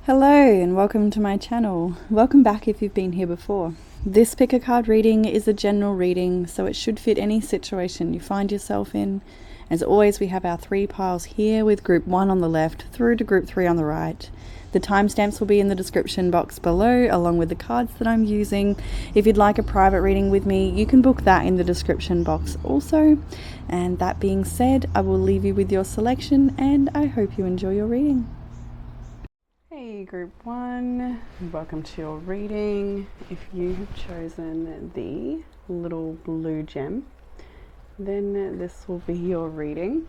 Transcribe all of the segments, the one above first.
Hello and welcome to my channel. Welcome back if you've been here before. This pick a card reading is a general reading, so it should fit any situation you find yourself in. As always, we have our 3 piles here with group 1 on the left through to group 3 on the right. The timestamps will be in the description box below along with the cards that I'm using. If you'd like a private reading with me, you can book that in the description box also. And that being said, I will leave you with your selection and I hope you enjoy your reading. Hey group 1, welcome to your reading. If you have chosen the little blue gem, then this will be your reading.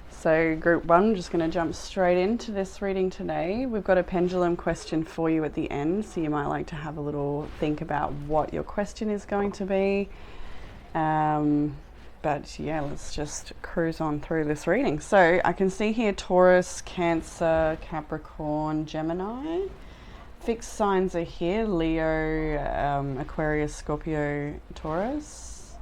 So group 1, I'm just going to jump straight into this reading today. We've got a pendulum question for you at the end, so you might like to have a little think about what your question is going to be. But yeah, let's just cruise on through this reading. So I can see here Taurus, Cancer, Capricorn, Gemini. Fixed signs are here, Leo, Aquarius, Scorpio, Taurus,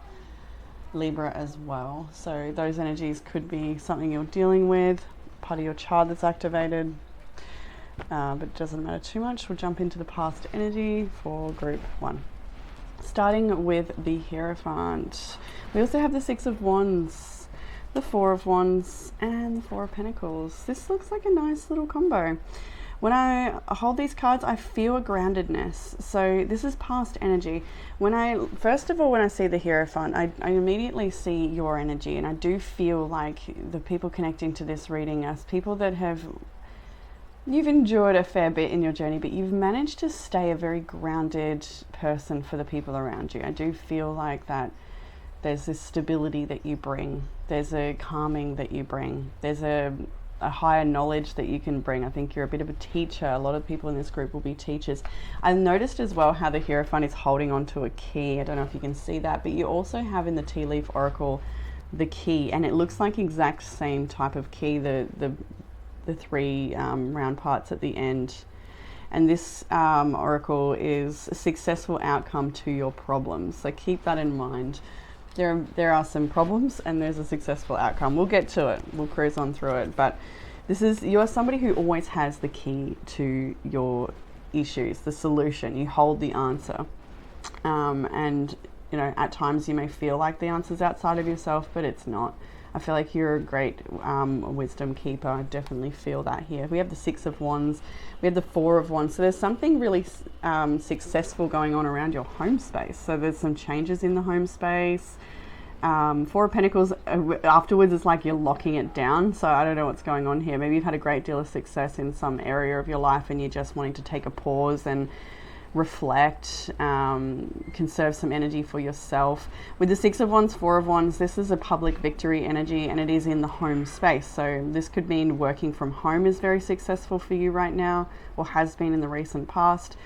Libra as well. So those energies could be something you're dealing with, part of your chart that's activated, but it doesn't matter too much. We'll jump into the past energy for group 1. Starting with the Hierophant. We also have the 6 of Wands, the 4 of Wands, and the 4 of Pentacles. This looks like a nice little combo. When I hold these cards, I feel a groundedness. So this is past energy. First of all, when I see the Hierophant, I immediately see your energy, and I do feel like the people connecting to this reading are people that you've endured a fair bit in your journey, but you've managed to stay a very grounded person for the people around you. I do feel like that there's this stability that you bring. There's a calming that you bring. There's a higher knowledge that you can bring. I think you're a bit of a teacher. A lot of people in this group will be teachers. I noticed as well how the Hierophant is holding onto a key. I don't know if you can see that, but you also have in the Tea Leaf Oracle the key, and it looks like exact same type of key, the 3 round parts at the end. And this oracle is a successful outcome to your problems, so keep that in mind. There are some problems and there's a successful outcome. We'll get to it, we'll cruise on through it, but you're somebody who always has the key to your issues, the solution. You hold the answer, and you know, at times you may feel like the answer's outside of yourself, but it's not. I feel like you're a great wisdom keeper. I definitely feel that here. We have the 6 of Wands, we have the 4 of Wands. So there's something really successful going on around your home space. So there's some changes in the home space. 4 of Pentacles, afterwards it's like you're locking it down. So I don't know what's going on here. Maybe you've had a great deal of success in some area of your life and you're just wanting to take a pause and reflect, conserve some energy for yourself. With the 6 of Wands, 4 of Wands, this is a public victory energy and it is in the home space. So this could mean working from home is very successful for you right now, or has been in the recent past,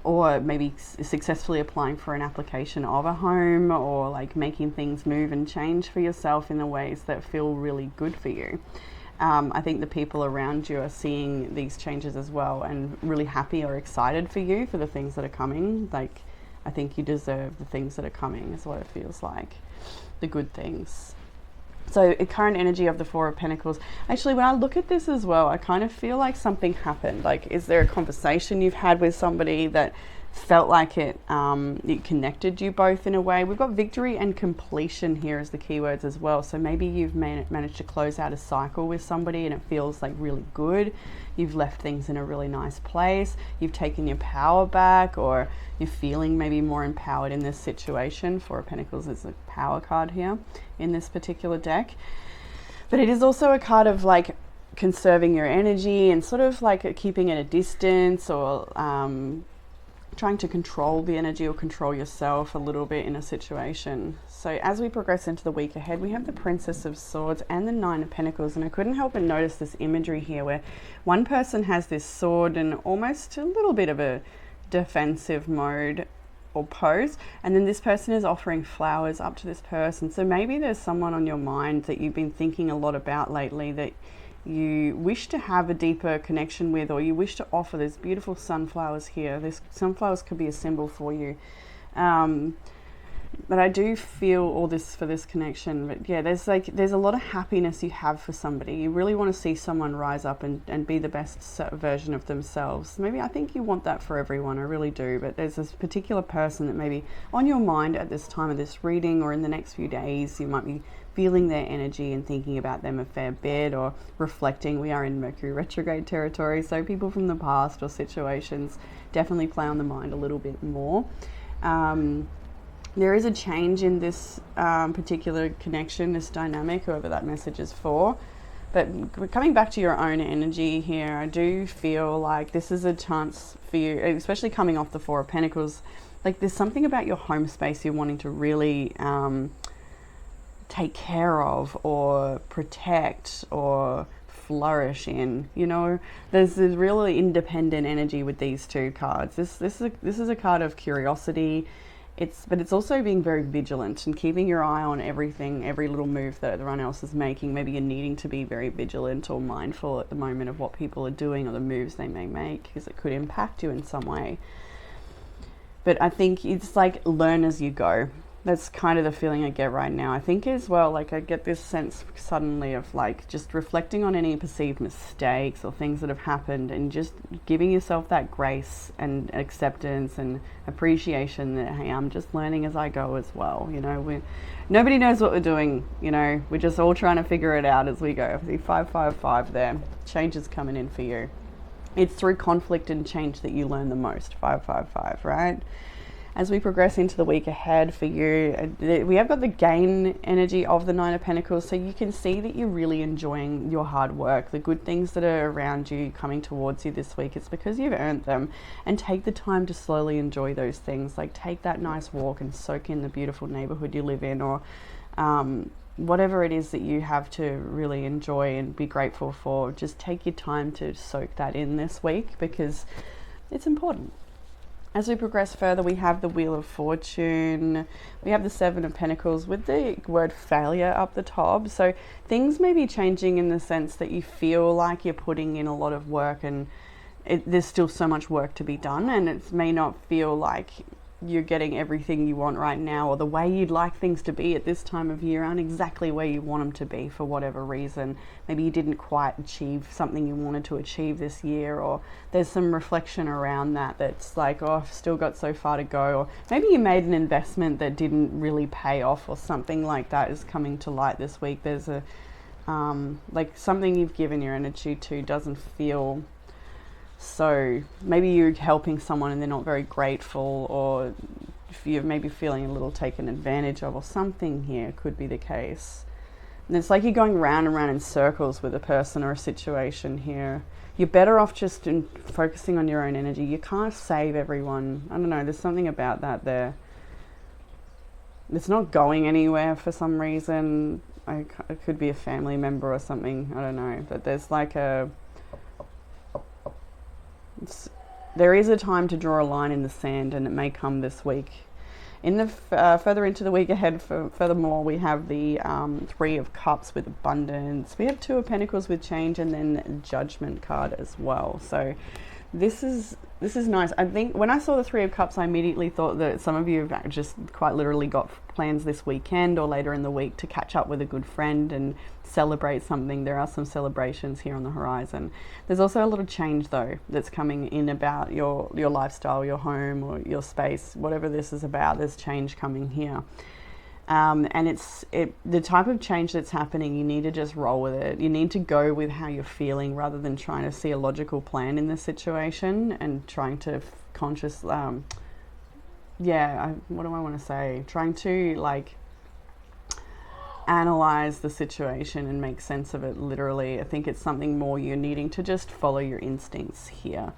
or maybe successfully applying for an application of a home, or like making things move and change for yourself in the ways that feel really good for you. I think the people around you are seeing these changes as well and really happy or excited for you for the things that are coming. Like, I think you deserve the things that are coming is what it feels like, the good things. So current energy of the 4 of Pentacles. Actually, when I look at this as well, I kind of feel like something happened. Like, is there a conversation you've had with somebody that felt like it connected you both in a way? We've got victory and completion here as the keywords as well. So maybe you've managed to close out a cycle with somebody and it feels like really good. You've left things in a really nice place. You've taken your power back, or you're feeling maybe more empowered in this situation. 4 of Pentacles is a power card here in this particular deck. But it is also a card of like conserving your energy and sort of like keeping at a distance, or trying to control the energy or control yourself a little bit in a situation. So as we progress into the week ahead, we have the Princess of Swords and the 9 of Pentacles, and I couldn't help but notice this imagery here where one person has this sword and almost a little bit of a defensive mode or pose, and then this person is offering flowers up to this person. So maybe there's someone on your mind that you've been thinking a lot about lately that you wish to have a deeper connection with, or you wish to offer. There's beautiful sunflowers here. This sunflowers could be a symbol for you. But I do feel all this for this connection. But yeah, there's a lot of happiness you have for somebody. You really want to see someone rise up and be the best version of themselves. Maybe I think you want that for everyone. I really do. But there's this particular person that maybe on your mind at this time of this reading or in the next few days, you might be feeling their energy and thinking about them a fair bit or reflecting. We are in Mercury retrograde territory, so people from the past or situations definitely play on the mind a little bit more. There is a change in this particular connection, this dynamic, whoever that message is for. But coming back to your own energy here, I do feel like this is a chance for you, especially coming off the Four of Pentacles. Like there's something about your home space you're wanting to really take care of or protect or flourish in. You know, there's this really independent energy with these two cards. This is a card of curiosity. But it's also being very vigilant and keeping your eye on everything, every little move that everyone else is making. Maybe you're needing to be very vigilant or mindful at the moment of what people are doing or the moves they may make, because it could impact you in some way. But I think it's like learn as you go. That's kind of the feeling I get right now. I think as well, like I get this sense suddenly of like just reflecting on any perceived mistakes or things that have happened and just giving yourself that grace and acceptance and appreciation that, hey, I'm just learning as I go as well. You know, nobody knows what we're doing. You know, we're just all trying to figure it out as we go. The 555 there, change is coming in for you. It's through conflict and change that you learn the most, 555, right? As we progress into the week ahead for you, we have got the gain energy of the Nine of Pentacles, so you can see that you're really enjoying your hard work, the good things that are around you coming towards you this week. It's because you've earned them, and take the time to slowly enjoy those things. Like take that nice walk and soak in the beautiful neighborhood you live in, or whatever it is that you have to really enjoy and be grateful for. Just take your time to soak that in this week because it's important. As we progress further, we have the Wheel of Fortune. We have the Seven of Pentacles with the word failure up the top. So things may be changing in the sense that you feel like you're putting in a lot of work and there's still so much work to be done, and it may not feel like you're getting everything you want right now, or the way you'd like things to be at this time of year aren't exactly where you want them to be for whatever reason. Maybe you didn't quite achieve something you wanted to achieve this year, or there's some reflection around that's like, oh, I've still got so far to go, or maybe you made an investment that didn't really pay off, or something like that is coming to light this week. There's a like something you've given your energy to doesn't feel, so maybe you're helping someone and they're not very grateful, or if you're maybe feeling a little taken advantage of, or something here could be the case. And it's like you're going round and round in circles with a person or a situation here. You're better off just focusing on your own energy. You can't save everyone. I don't know, there's something about that there. It's not going anywhere for some reason. It could be a family member or something, I don't know. But there's like there is a time to draw a line in the sand, and it may come this week. In the further into the week ahead, furthermore, we have the Three of Cups with abundance. We have Two of Pentacles with change, and then Judgment card as well. So this is nice. I think when I saw the Three of Cups, I immediately thought that some of you have just quite literally got plans this weekend or later in the week to catch up with a good friend and celebrate something. There are some celebrations here on the horizon. There's also a little change though that's coming in about your lifestyle, your home, or your space, whatever this is about. There's change coming here. And it's the type of change that's happening, you need to just roll with it. You need to go with how you're feeling rather than trying to see a logical plan in the situation and trying to what do I want to say? Trying to like analyze the situation and make sense of it literally. I think it's something more you're needing to just follow your instincts here.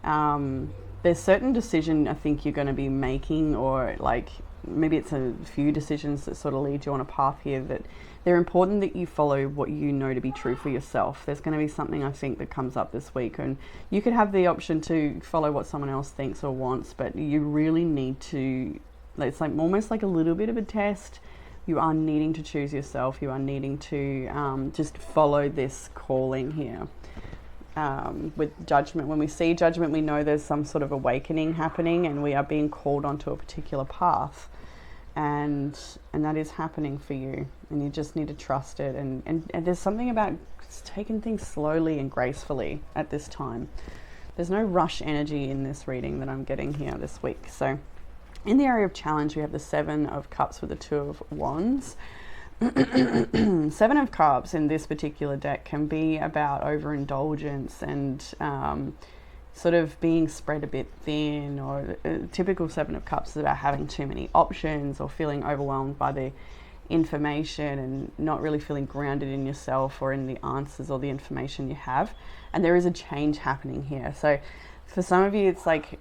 There's certain decision I think you're going to be making, or like maybe it's a few decisions that sort of lead you on a path here that they're important that you follow what you know to be true for yourself. There's going to be something I think that comes up this week, and you could have the option to follow what someone else thinks or wants, but you really need to, it's like almost like a little bit of a test. You are needing to choose yourself. You are needing to just follow this calling here. With Judgment, when we see Judgment, we know there's some sort of awakening happening and we are being called onto a particular path. and that is happening for you, and you just need to trust it. And there's something about taking things slowly and gracefully at this time. There's no rush energy in this reading that I'm getting here this week. So in the area of challenge, we have the Seven of Cups with the Two of Wands. Seven of Cups in this particular deck can be about overindulgence and sort of being spread a bit thin, or a typical Seven of Cups is about having too many options or feeling overwhelmed by the information and not really feeling grounded in yourself or in the answers or the information you have. And there is a change happening here. So for some of you, it's like,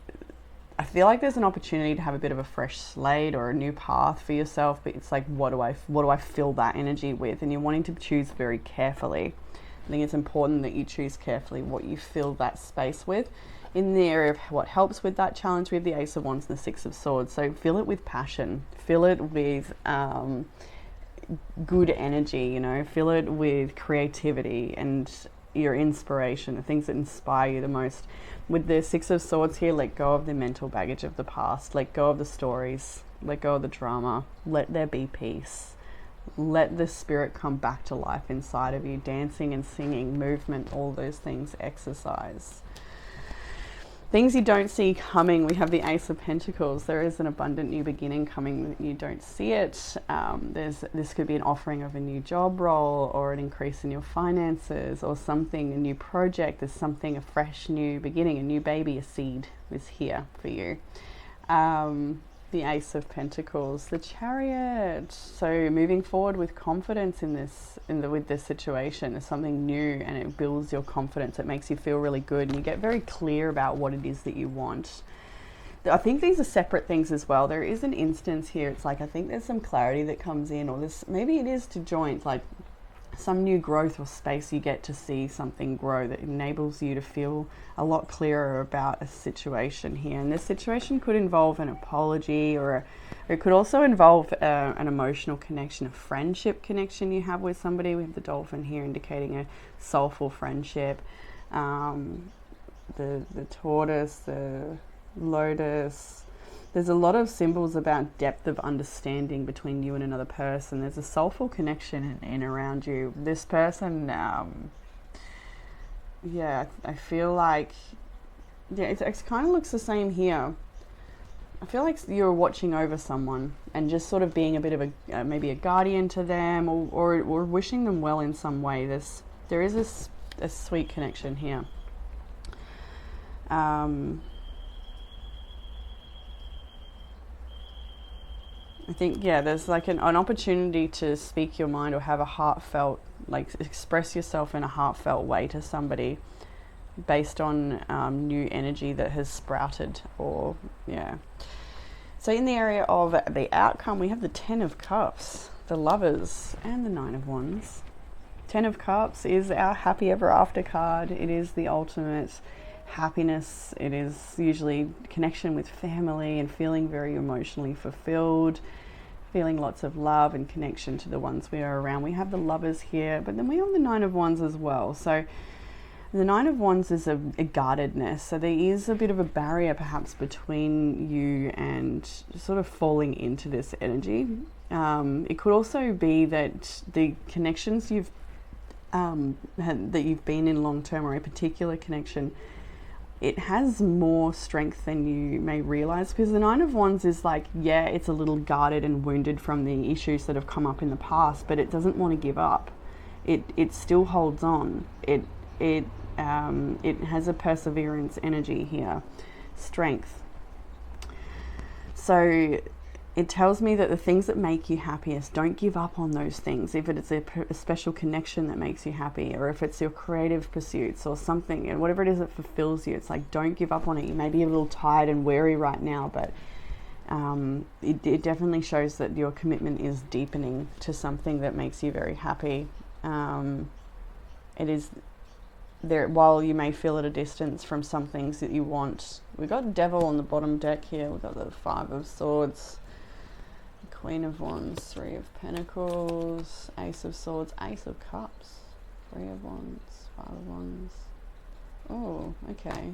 I feel like there's an opportunity to have a bit of a fresh slate or a new path for yourself, but it's like, what do I fill that energy with? And you're wanting to choose very carefully. I think it's important that you choose carefully what you fill that space with. In the area of what helps with that challenge, we have the Ace of Wands and the Six of Swords. So fill it with passion, fill it with good energy, you know, fill it with creativity and your inspiration, the things that inspire you the most. With the Six of Swords here, let go of the mental baggage of the past, let go of the stories, let go of the drama, let there be peace. Let the spirit come back to life inside of you. Dancing and singing, movement, all those things, exercise. Things you don't see coming, we have the Ace of Pentacles. There is an abundant new beginning coming. You don't see it. This could be an offering of a new job role, or an increase in your finances, or something, a new project. There's something, a fresh new beginning, a new baby, a seed is here for you. The Ace of Pentacles, the Chariot. So moving forward with confidence with this situation. There's something new, and it builds your confidence. It makes you feel really good, and you get very clear about what it is that you want. I think these are separate things as well. There is an instance here. It's like, I think there's some clarity that comes in, or this, maybe it is to joint, like some new growth or space. You get to see something grow that enables you to feel a lot clearer about a situation here. And this situation could involve an apology, or it could also involve an emotional connection, a friendship connection you have with somebody. We have the Dolphin here indicating a soulful friendship. The Tortoise, the Lotus. There's a lot of symbols about depth of understanding between you and another person. There's a soulful connection in around you. This person, yeah, I feel like, yeah, it kind of looks the same here. I feel like you're watching over someone and just sort of being a bit of a, maybe a guardian to them, or wishing them well in some way. There is a sweet connection here. I think, yeah, there's like an opportunity to speak your mind, or have a heartfelt, like express yourself in a heartfelt way to somebody based on new energy that has sprouted, or, yeah. So in the area of the outcome, we have the Ten of Cups, the Lovers, and the Nine of Wands. Ten of Cups is our happy ever after card. It is the ultimate happiness. It is usually connection with family and feeling very emotionally fulfilled, feeling lots of love and connection to the ones we are around. We have the Lovers here, but then we have the Nine of Wands as well. So the Nine of Wands is a guardedness. So there is a bit of a barrier perhaps between you and sort of falling into this energy. It could also be that the connections you've that you've been in long term, or a particular connection, it has more strength than you may realize, because the Nine of Wands is like, yeah, it's a little guarded and wounded from the issues that have come up in the past, but it doesn't want to give up. It still holds on. It has a perseverance energy here, strength. So it tells me that the things that make you happiest, don't give up on those things. If it's a special connection that makes you happy, or if it's your creative pursuits or something, and whatever it is that fulfills you, it's like, don't give up on it. You may be a little tired and weary right now, but it definitely shows that your commitment is deepening to something that makes you very happy. It is there, while you may feel at a distance from some things that you want. We've got Devil on the bottom deck here. We've got the Five of Swords, Queen of Wands, Three of Pentacles, Ace of Swords, Ace of Cups, Three of Wands, Five of Wands. Oh, okay.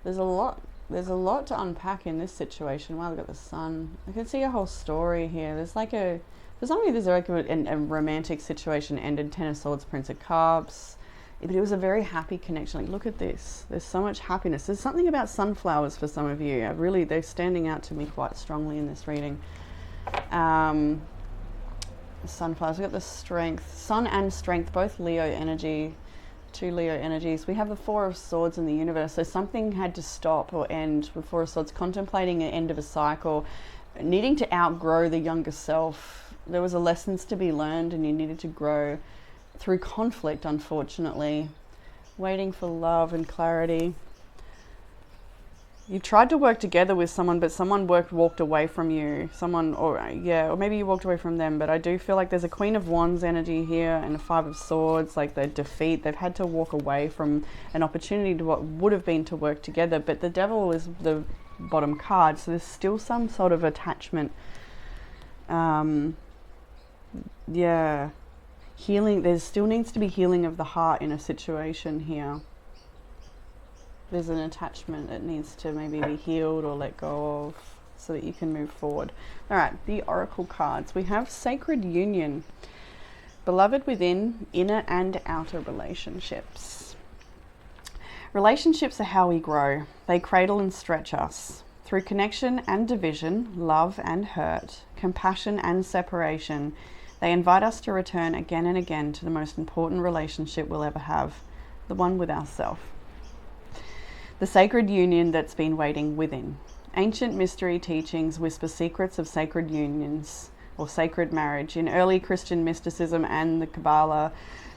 There's a lot there's a lot to unpack in this situation. Wow, look at the sun. I can see a whole story here. There's like a, for some reason, there's like a romantic situation ended, Ten of Swords, Prince of Cups. But it was a very happy connection. Like, look at this. There's so much happiness. There's something about sunflowers for some of you. Really, they're standing out to me quite strongly in this reading. Sunflowers, we've got the strength. Sun and strength, both Leo energy. Two Leo energies. We have the Four of Swords in the universe. So something had to stop or end with Four of Swords, contemplating an end of a cycle, needing to outgrow the younger self. There was a lessons to be learned and you needed to grow through conflict, unfortunately. Waiting for love and clarity. You tried to work together with someone, but someone walked away from you. Or maybe you walked away from them. But I do feel like there's a Queen of Wands energy here and a Five of Swords, like the defeat. They've had to walk away from an opportunity to what would have been to work together. But the Devil is the bottom card, so there's still some sort of attachment. Healing. There still needs to be healing of the heart in a situation here. There's an attachment that needs to maybe be healed or let go of so that you can move forward. All right, the Oracle cards. We have Sacred Union. Beloved within, inner and outer relationships. Relationships are how we grow. They cradle and stretch us. Through connection and division, love and hurt, compassion and separation, they invite us to return again and again to the most important relationship we'll ever have, the one with ourselves. The sacred union that's been waiting within. Ancient mystery teachings whisper secrets of sacred unions or sacred marriage in early Christian mysticism and the Kabbalah,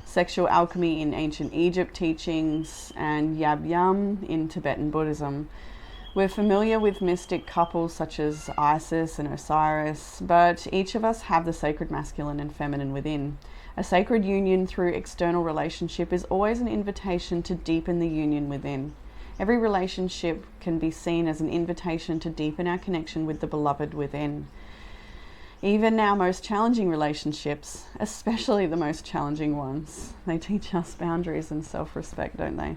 sexual alchemy in ancient Egypt teachings, and Yab Yum in Tibetan Buddhism. We're familiar with mystic couples such as Isis and Osiris, but each of us have the sacred masculine and feminine within. A sacred union through external relationship is always an invitation to deepen the union within. Every relationship can be seen as an invitation to deepen our connection with the beloved within. Even our most challenging relationships, especially the most challenging ones, they teach us boundaries and self-respect, don't they?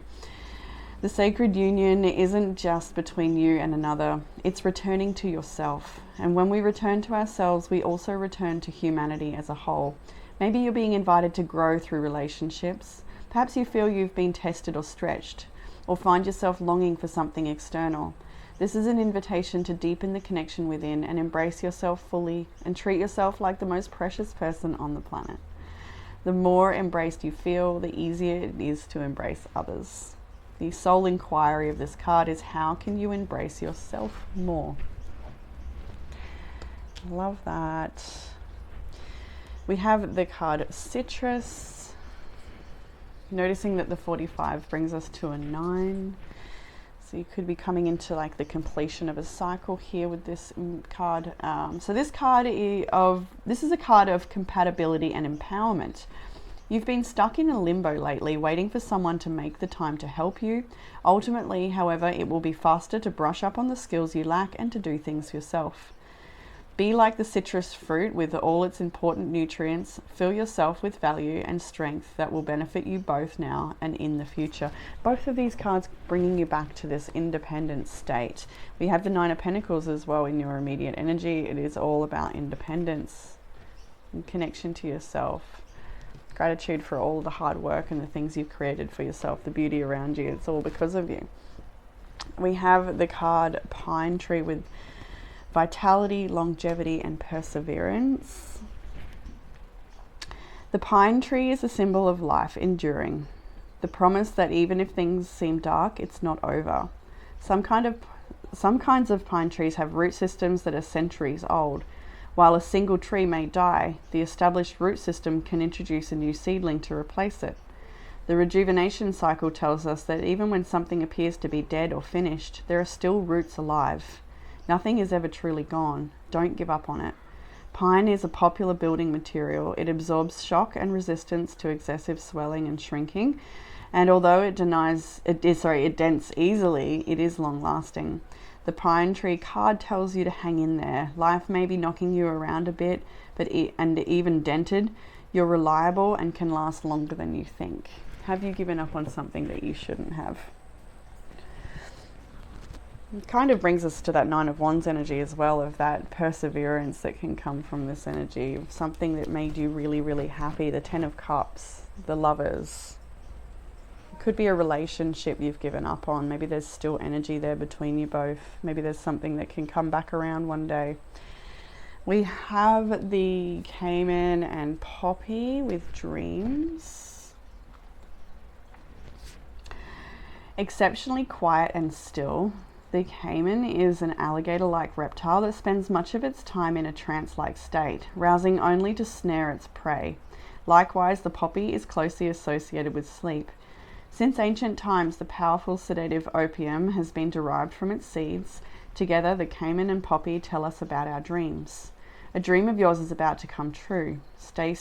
The sacred union isn't just between you and another, it's returning to yourself. And when we return to ourselves, we also return to humanity as a whole. Maybe you're being invited to grow through relationships. Perhaps you feel you've been tested or stretched, or find yourself longing for something external. This is an invitation to deepen the connection within and embrace yourself fully and treat yourself like the most precious person on the planet. The more embraced you feel, the easier it is to embrace others. The soul inquiry of this card is, how can you embrace yourself more? Love that. We have the card Citrus. Noticing that the 45 brings us to a 9. So you could be coming into like the completion of a cycle here with this card. So this is a card of compatibility and empowerment. You've been stuck in a limbo lately, waiting for someone to make the time to help you. Ultimately, however, it will be faster to brush up on the skills you lack and to do things yourself. Be like the citrus fruit with all its important nutrients. Fill yourself with value and strength that will benefit you both now and in the future. Both of these cards bringing you back to this independent state. We have the Nine of Pentacles as well in your immediate energy. It is all about independence and connection to yourself. Gratitude for all the hard work and the things you've created for yourself, the beauty around you. It's all because of you. We have the card Pine Tree with vitality, longevity, and perseverance. The pine tree is a symbol of life enduring. The promise that even if things seem dark, it's not over. Some kinds of pine trees have root systems that are centuries old. While a single tree may die, the established root system can introduce a new seedling to replace it. The rejuvenation cycle tells us that even when something appears to be dead or finished, there are still roots alive. Nothing is ever truly gone. Don't give up on it. Pine is a popular building material. It absorbs shock and resistance to excessive swelling and shrinking. And although it dents easily, it is long lasting. The Pine Tree card tells you to hang in there. Life may be knocking you around a bit, and even dented. You're reliable and can last longer than you think. Have you given up on something that you shouldn't have? It kind of brings us to that Nine of Wands energy as well, of that perseverance that can come from this energy, of something that made you really, really happy. The Ten of Cups, the Lovers. It could be a relationship you've given up on. Maybe there's still energy there between you both. Maybe there's something that can come back around one day. We have the Cayman and Poppy with dreams. Exceptionally quiet and still. The caiman is an alligator-like reptile that spends much of its time in a trance-like state, rousing only to snare its prey. Likewise, the poppy is closely associated with sleep. Since ancient times, the powerful sedative opium has been derived from its seeds. Together, the caiman and poppy tell us about our dreams. A dream of yours is about to come true. Stay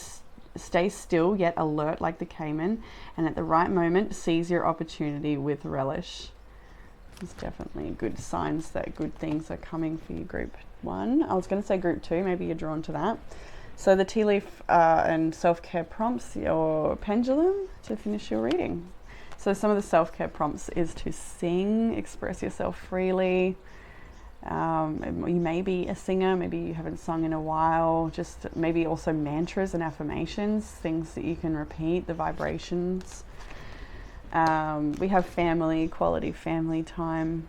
still yet alert like the caiman, and at the right moment, seize your opportunity with relish. It's definitely good signs that good things are coming for you, group 1. I was going to say group 2, maybe you're drawn to that. So the tea leaf and self-care prompts, your pendulum, to finish your reading. So some of the self-care prompts is to sing, express yourself freely. You may be a singer, maybe you haven't sung in a while, just maybe also mantras and affirmations, things that you can repeat, the vibrations. We have family, quality family time,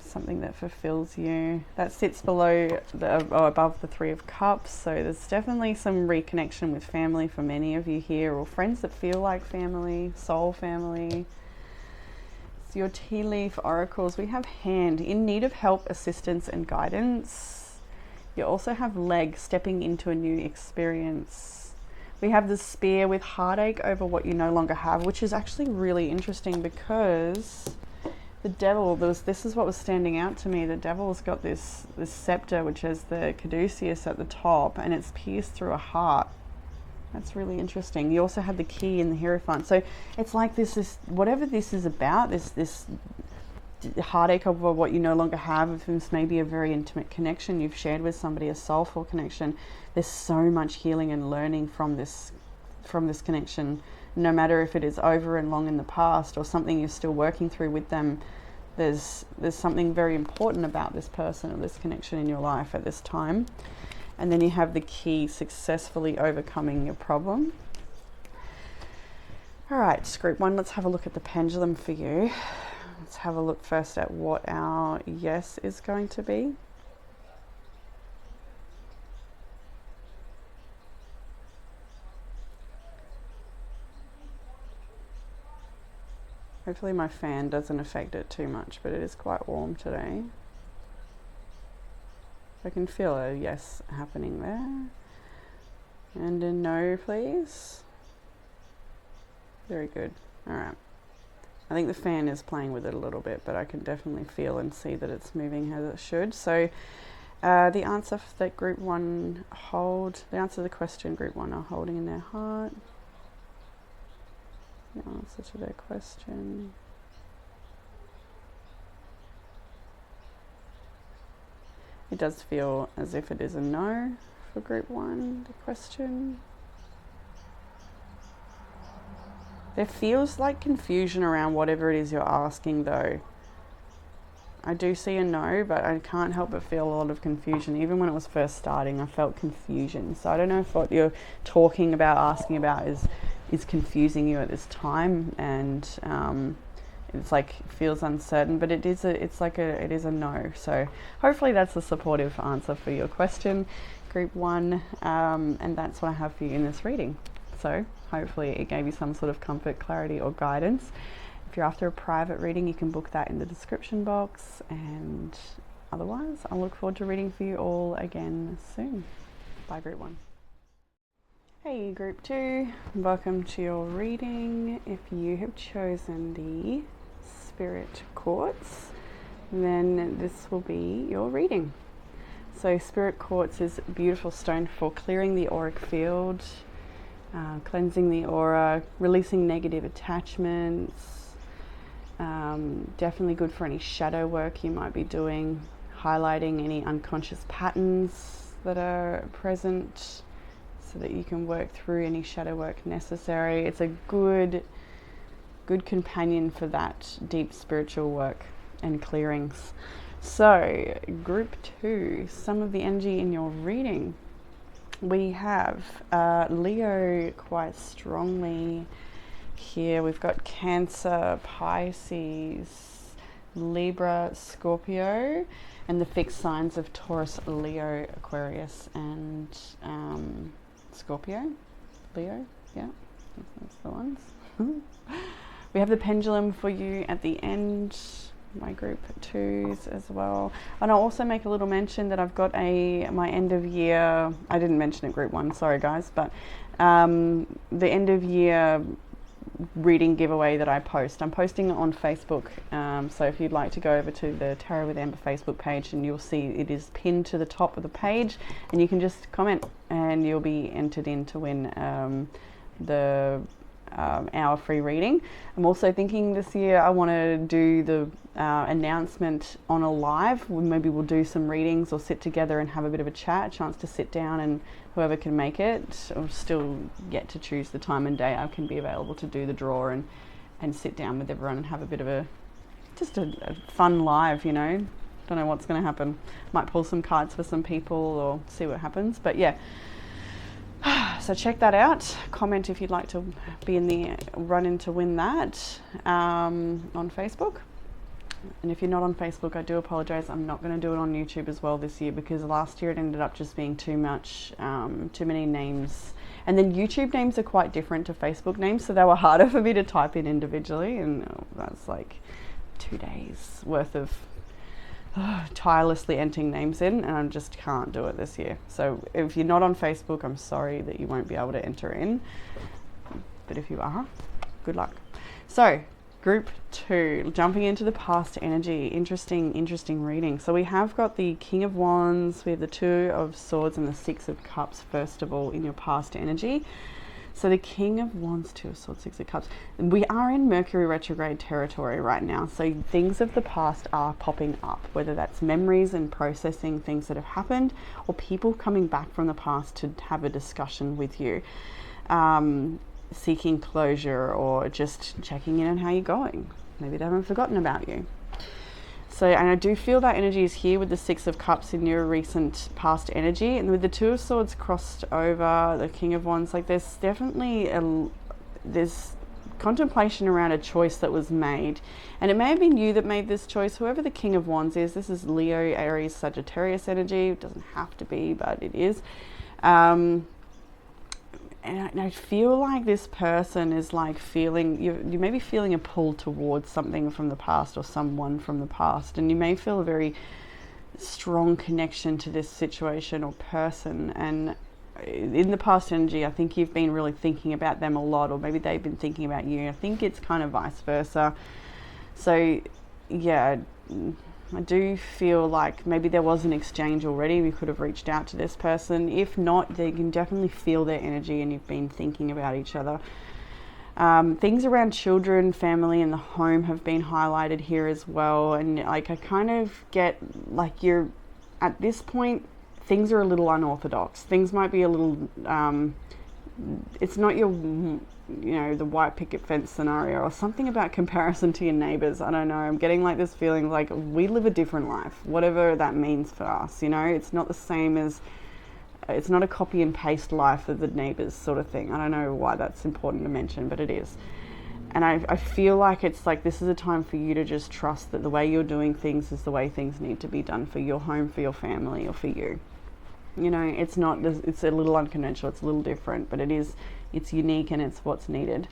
something that fulfills you. That sits below above the Three of Cups, so there's definitely some reconnection with family for many of you here, or friends that feel like family, soul family. It's your tea leaf oracles. We have hand, in need of help, assistance and guidance. You also have leg, stepping into a new experience. We have the spear with heartache over what you no longer have, which is actually really interesting because the devil, this is what was standing out to me. The devil's got this scepter, which has the caduceus at the top, and it's pierced through a heart. That's really interesting. You also had the key in the Hierophant. So it's like this is whatever this is about, this heartache over what you no longer have, if it's maybe a very intimate connection you've shared with somebody, a soulful connection. There's so much healing and learning from this connection, no matter if it is over and long in the past or something you're still working through with them. There's something very important about this person or this connection in your life at this time. And then you have the key, successfully overcoming your problem. All right, group 1, let's have a look at the pendulum for you. Let's have a look first at what our yes is going to be. Hopefully my fan doesn't affect it too much, but it is quite warm today. I can feel a yes happening there. And a no, please. Very good. All right. I think the fan is playing with it a little bit, but I can definitely feel and see that it's moving as it should. So the answer that group 1 the answer to the question group 1 are holding in their heart. The answer to their question. It does feel as if it is a no for group 1, the question. There feels like confusion around whatever it is you're asking though. I do see a no, but I can't help but feel a lot of confusion. Even when it was first starting, I felt confusion. So I don't know if what you're talking about, asking about is confusing you at this time, and it's like feels uncertain, but it is a no. So hopefully that's a supportive answer for your question, group 1, and that's what I have for you in this reading. So hopefully it gave you some sort of comfort, clarity or guidance. If you're after a private reading, you can book that in the description box, and otherwise I look forward to reading for you all again soon. Bye group 1. Hey group 2, welcome to your reading. If you have chosen the Spirit Quartz, then this will be your reading. So Spirit Quartz is a beautiful stone for clearing the auric field, cleansing the aura, releasing negative attachments, definitely good for any shadow work you might be doing, highlighting any unconscious patterns that are present so that you can work through any shadow work necessary. It's a good companion for that deep spiritual work and clearings. So, group 2, some of the energy in your reading. We have Leo quite strongly here. We've got Cancer, Pisces, Libra, Scorpio, and the fixed signs of Taurus, Leo, Aquarius, and Scorpio. Leo, yeah, that's the ones. We have the Pendulum for you at the end, my group 2s as well. And I'll also make a little mention that I've got my end of year, I didn't mention it group 1, sorry guys, but the end of year reading giveaway that I post. I'm posting it on Facebook, so if you'd like to go over to the Tarot with Amber Facebook page, and you'll see it is pinned to the top of the page, and you can just comment and you'll be entered in to win the hour free reading. I'm also thinking this year I want to do the announcement on a live. Maybe we'll do some readings or sit together and have a bit of a chat, a chance to sit down, and whoever can make it, or still get to choose the time and day I can be available to do the draw and sit down with everyone and have a bit of a fun live, you know. Don't know what's going to happen. Might pull some cards for some people or see what happens, but yeah. So check that out. Comment if you'd like to be in the run-in to win that on Facebook. And if you're not on Facebook, I do apologize. I'm not going to do it on YouTube as well this year, because last year it ended up just being too much, too many names. And then YouTube names are quite different to Facebook names, so they were harder for me to type in individually, and that's like 2 days worth of tirelessly entering names in, and I just can't do it this year. So if you're not on Facebook, I'm sorry that you won't be able to enter in, but if you are, good luck. So group 2, jumping into the past energy. Interesting reading. So we have got the King of Wands, we have the 2 of Swords, and the 6 of Cups first of all in your past energy. So the King of Wands, 2 of Swords, 6 of Cups. We are in Mercury retrograde territory right now. So things of the past are popping up, whether that's memories and processing things that have happened, or people coming back from the past to have a discussion with you, seeking closure, or just checking in on how you're going. Maybe they haven't forgotten about you. So, and I do feel that energy is here with the 6 of Cups in your recent past energy, and with the 2 of Swords crossed over the King of Wands, like there's definitely there's contemplation around a choice that was made, and it may have been you that made this choice. Whoever the King of Wands is, this is Leo, Aries, Sagittarius energy. It doesn't have to be, but it is. And I feel like this person is like feeling, you may be feeling a pull towards something from the past or someone from the past, and you may feel a very strong connection to this situation or person. And in the past energy, I think you've been really thinking about them a lot, or maybe they've been thinking about you. I think it's kind of vice versa. So yeah, I do feel like maybe there was an exchange already. We could have reached out to this person. If not, they can definitely feel their energy, and you've been thinking about each other. Things around children, family, and the home have been highlighted here as well. And like, I kind of get like, you're at this point, things are a little unorthodox. Things might be a little, it's not your, the white picket fence scenario, or something about comparison to your neighbors. I don't know. I'm getting like this feeling like we live a different life, whatever that means for us. It's not the same as, it's not a copy and paste life of the neighbors sort of thing. I don't know why that's important to mention, but it is. And I feel like it's like, this is a time for you to just trust that the way you're doing things is the way things need to be done for your home, for your family, or for you. It's not, it's a little unconventional, it's a little different, but it's unique, and it's what's needed.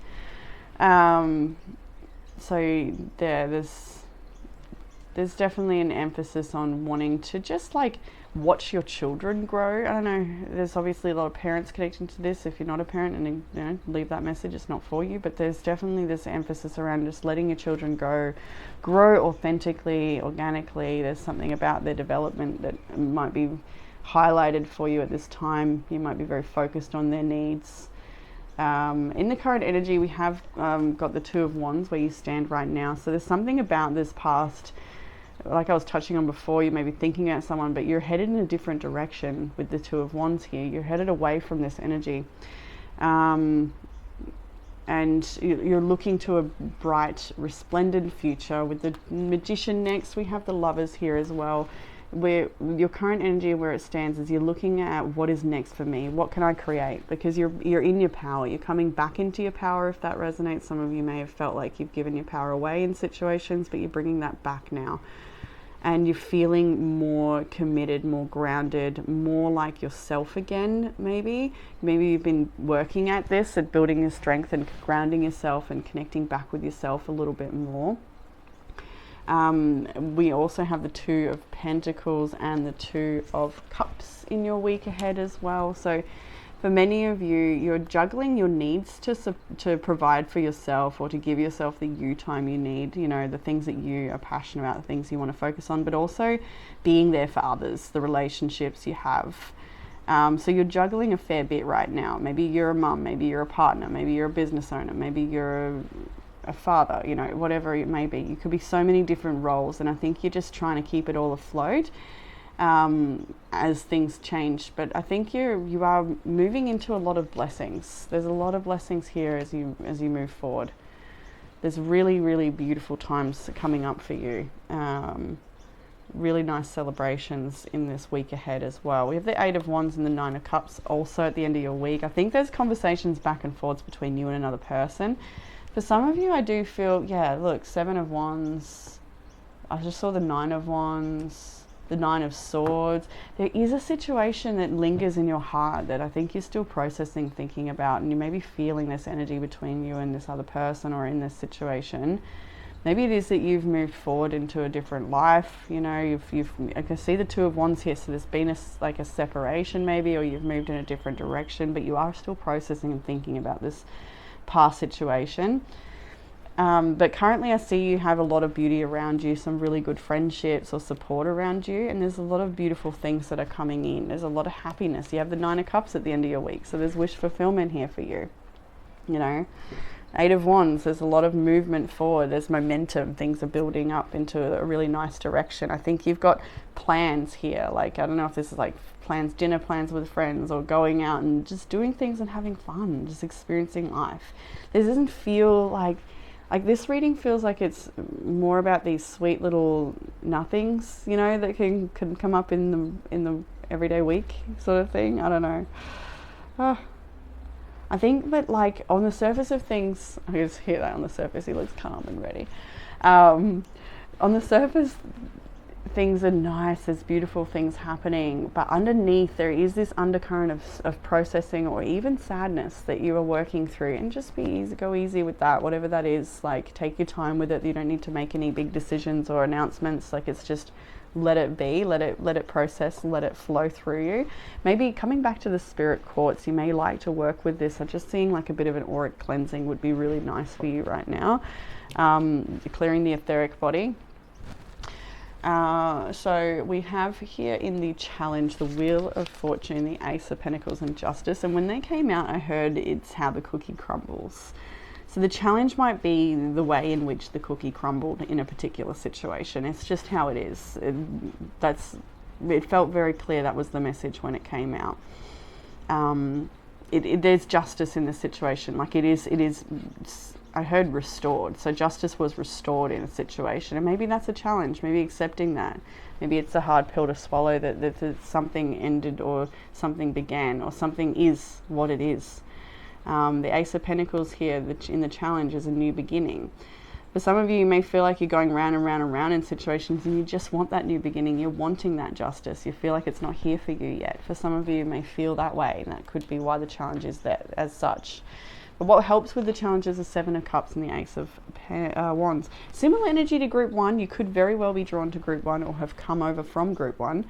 So there's definitely an emphasis on wanting to just like watch your children grow. I don't know, there's obviously a lot of parents connecting to this. If you're not a parent, and leave that message, it's not for you, but there's definitely this emphasis around just letting your children grow authentically, organically. There's something about their development that might be highlighted for you at this time. You might be very focused on their needs. In the current energy, we have got the 2 of Wands where you stand right now. So there's something about this past, like I was touching on before, you may be thinking about someone, but you're headed in a different direction with the 2 of Wands here. You're headed away from this energy. and you're looking to a bright, resplendent future. With the Magician next, we have the Lovers here as well, where your current energy, where it stands, is you're looking at what is next for me, what can I create, because you're in your power, you're coming back into your power. If that resonates, some of you may have felt like you've given your power away in situations, but you're bringing that back now, and you're feeling more committed, more grounded, more like yourself again. Maybe you've been working at this, at building your strength and grounding yourself and connecting back with yourself a little bit more. We also have the Two of Pentacles and the Two of Cups in your week ahead as well. So for many of you, you're juggling your needs to provide for yourself, or to give yourself the you time you need, you know, the things that you are passionate about, the things you want to focus on, but also being there for others, the relationships you have. So you're juggling a fair bit right now. Maybe you're a mum, maybe you're a partner, maybe you're a business owner, maybe you're a father, you know, whatever it may be. You could be so many different roles, and I think you're just trying to keep it all afloat as things change. But I think you are moving into a lot of blessings. There's a lot of blessings here as you move forward. There's really, really beautiful times coming up for you. Really nice celebrations in this week ahead as well. We have the Eight of Wands and the Nine of Cups also at the end of your week. I think there's conversations back and forwards between you and another person. For some of you, I do feel, yeah, look, Seven of Wands. I just saw the Nine of Wands, the Nine of Swords. There is a situation that lingers in your heart that I think you're still processing, thinking about, and you may be feeling this energy between you and this other person, or in this situation. Maybe it is that you've moved forward into a different life. You know, I can see the Two of Wands here, so there's been a separation maybe, or you've moved in a different direction, but you are still processing and thinking about this past situation. But currently I see you have a lot of beauty around you, some really good friendships or support around you, and there's a lot of beautiful things that are coming in. There's a lot of happiness. You have the Nine of Cups at the end of your week, so there's wish fulfillment here for you. You know, Eight of Wands, there's a lot of movement forward, there's momentum, things are building up into a really nice direction. I think you've got plans here, like, I don't know if this is like plans, dinner plans with friends, or going out and just doing things and having fun, just experiencing life. This doesn't feel like this reading feels like it's more about these sweet little nothings, you know, that can come up in the everyday week sort of thing. I don't know. I think that, like, on the surface of things, I just hear that on the surface, he looks calm and ready. On the surface, things are nice, there's beautiful things happening, but underneath there is this undercurrent of processing, or even sadness, that you are working through. And just be easy, go easy with that, whatever that is. Like, take your time with it. You don't need to make any big decisions or announcements. Like, it's just let it be, let it process, let it flow through you. Maybe coming back to the spirit quartz, you may like to work with this. I'm just seeing like a bit of an auric cleansing would be really nice for you right now. Clearing the etheric body. So we have here in the challenge the Wheel of Fortune, the Ace of Pentacles, and Justice. And when they came out, I heard it's how the cookie crumbles. So the challenge might be the way in which the cookie crumbled in a particular situation. It's just how it is. It felt very clear that was the message when it came out. There's justice in the situation. Like, it is. I heard restored. So justice was restored in a situation, and maybe that's a challenge. Maybe accepting that. Maybe it's a hard pill to swallow that something ended, or something began, or something is what it is. The Ace of Pentacles here in the challenge is a new beginning. For some of you, you may feel like you're going round and round and round in situations, and you just want that new beginning. You're wanting that justice. You feel like it's not here for you yet. For some of you, you may feel that way, and that could be why the challenge is there as such. But what helps with the challenge is the Seven of Cups and the Ace of Wands. Similar energy to Group 1. You could very well be drawn to Group 1 or have come over from Group 1.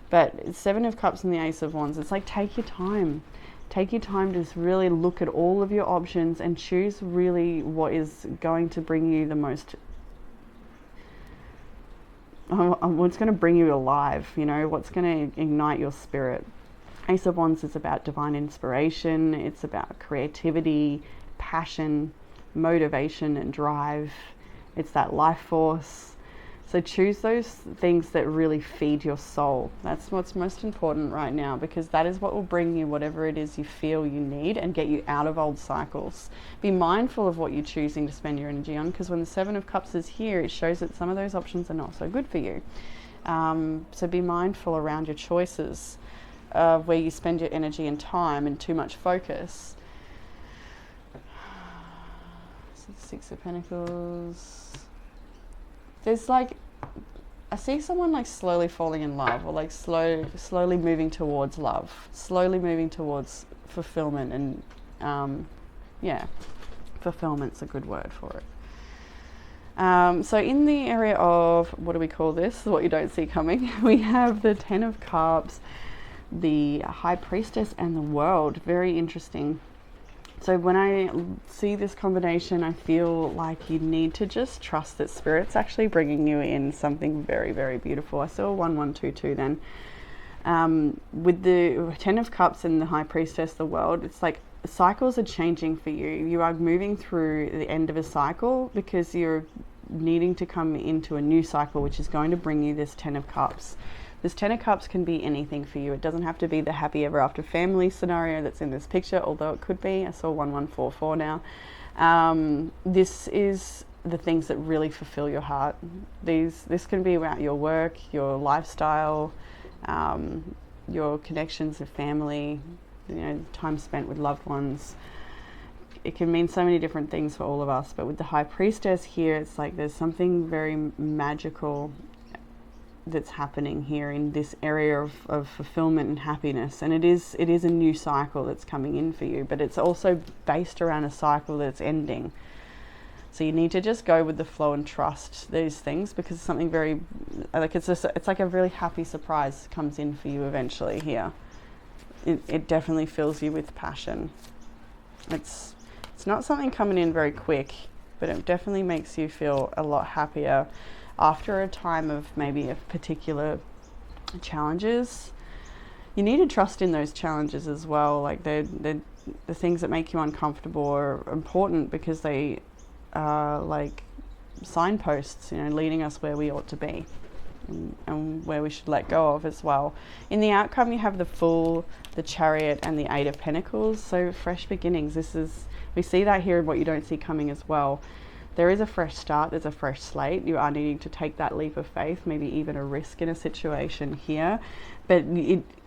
But Seven of Cups and the Ace of Wands, it's like, take your time. Take your time to just really look at all of your options and choose really what is going to bring you the most, what's going to bring you alive, you know, what's going to ignite your spirit. Ace of Wands is about divine inspiration. It's about creativity, passion, motivation, and drive. It's that life force. So choose those things that really feed your soul. That's what's most important right now, because that is what will bring you whatever it is you feel you need and get you out of old cycles. Be mindful of what you're choosing to spend your energy on, because when the Seven of Cups is here, it shows that some of those options are not so good for you. So be mindful around your choices of where you spend your energy and time and too much focus. So the Six of Pentacles. There's like, I see someone like slowly falling in love, or like slowly moving towards love, slowly moving towards fulfillment, and yeah, fulfillment's a good word for it. So in the area of, what do we call this? What you don't see coming. We have the Ten of Cups, the High Priestess, and the World. Very interesting. So when I see this combination, I feel like you need to just trust that Spirit's actually bringing you in something very, very beautiful. I saw 1122 then. With the Ten of Cups and the High Priestess, the World, it's like cycles are changing for you. You are moving through the end of a cycle because you're needing to come into a new cycle, which is going to bring you this Ten of Cups. This Ten of Cups can be anything for you. It doesn't have to be the happy ever after family scenario that's in this picture, although it could be. I saw 1144 now. This is the things that really fulfill your heart. This can be about your work, your lifestyle, your connections with family, time spent with loved ones. It can mean so many different things for all of us, but with the High Priestess here, it's like there's something very magical that's happening here in this area of fulfillment and happiness, and it is a new cycle that's coming in for you, but it's also based around a cycle that's ending. So you need to just go with the flow and trust these things, because it's something very like it's like a really happy surprise comes in for you eventually here. It definitely fills you with passion. It's not something coming in very quick, but it definitely makes you feel a lot happier after a time of maybe a particular challenges. You need to trust in those challenges as well. Like the things that make you uncomfortable are important, because they are like signposts, leading us where we ought to be, and where we should let go of as well. In the outcome, you have the Fool, the Chariot, and the Eight of Pentacles. So fresh beginnings. We see that here in what you don't see coming as well. There is a fresh start, there's a fresh slate. You are needing to take that leap of faith, maybe even a risk in a situation here. But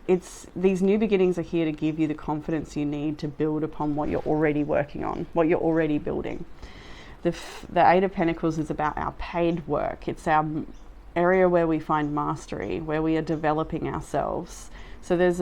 it's these new beginnings are here to give you the confidence you need to build upon what you're already working on, what you're already building. The Eight of Pentacles is about our paid work. It's our area where we find mastery, where we are developing ourselves. So there's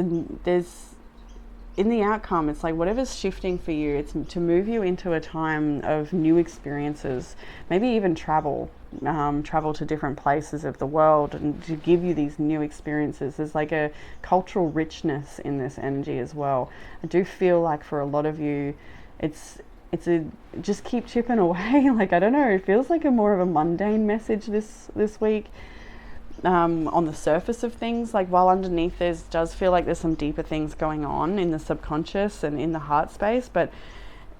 in the outcome, it's like whatever's shifting for you, it's to move you into a time of new experiences, maybe even travel to different places of the world, and to give you these new experiences. There's like a cultural richness in this energy as well. I do feel like for a lot of you, it's a just keep chipping away. Like, I don't know, it feels like a more of a mundane message this week. On the surface of things, like while underneath does feel like there's some deeper things going on in the subconscious and in the heart space, but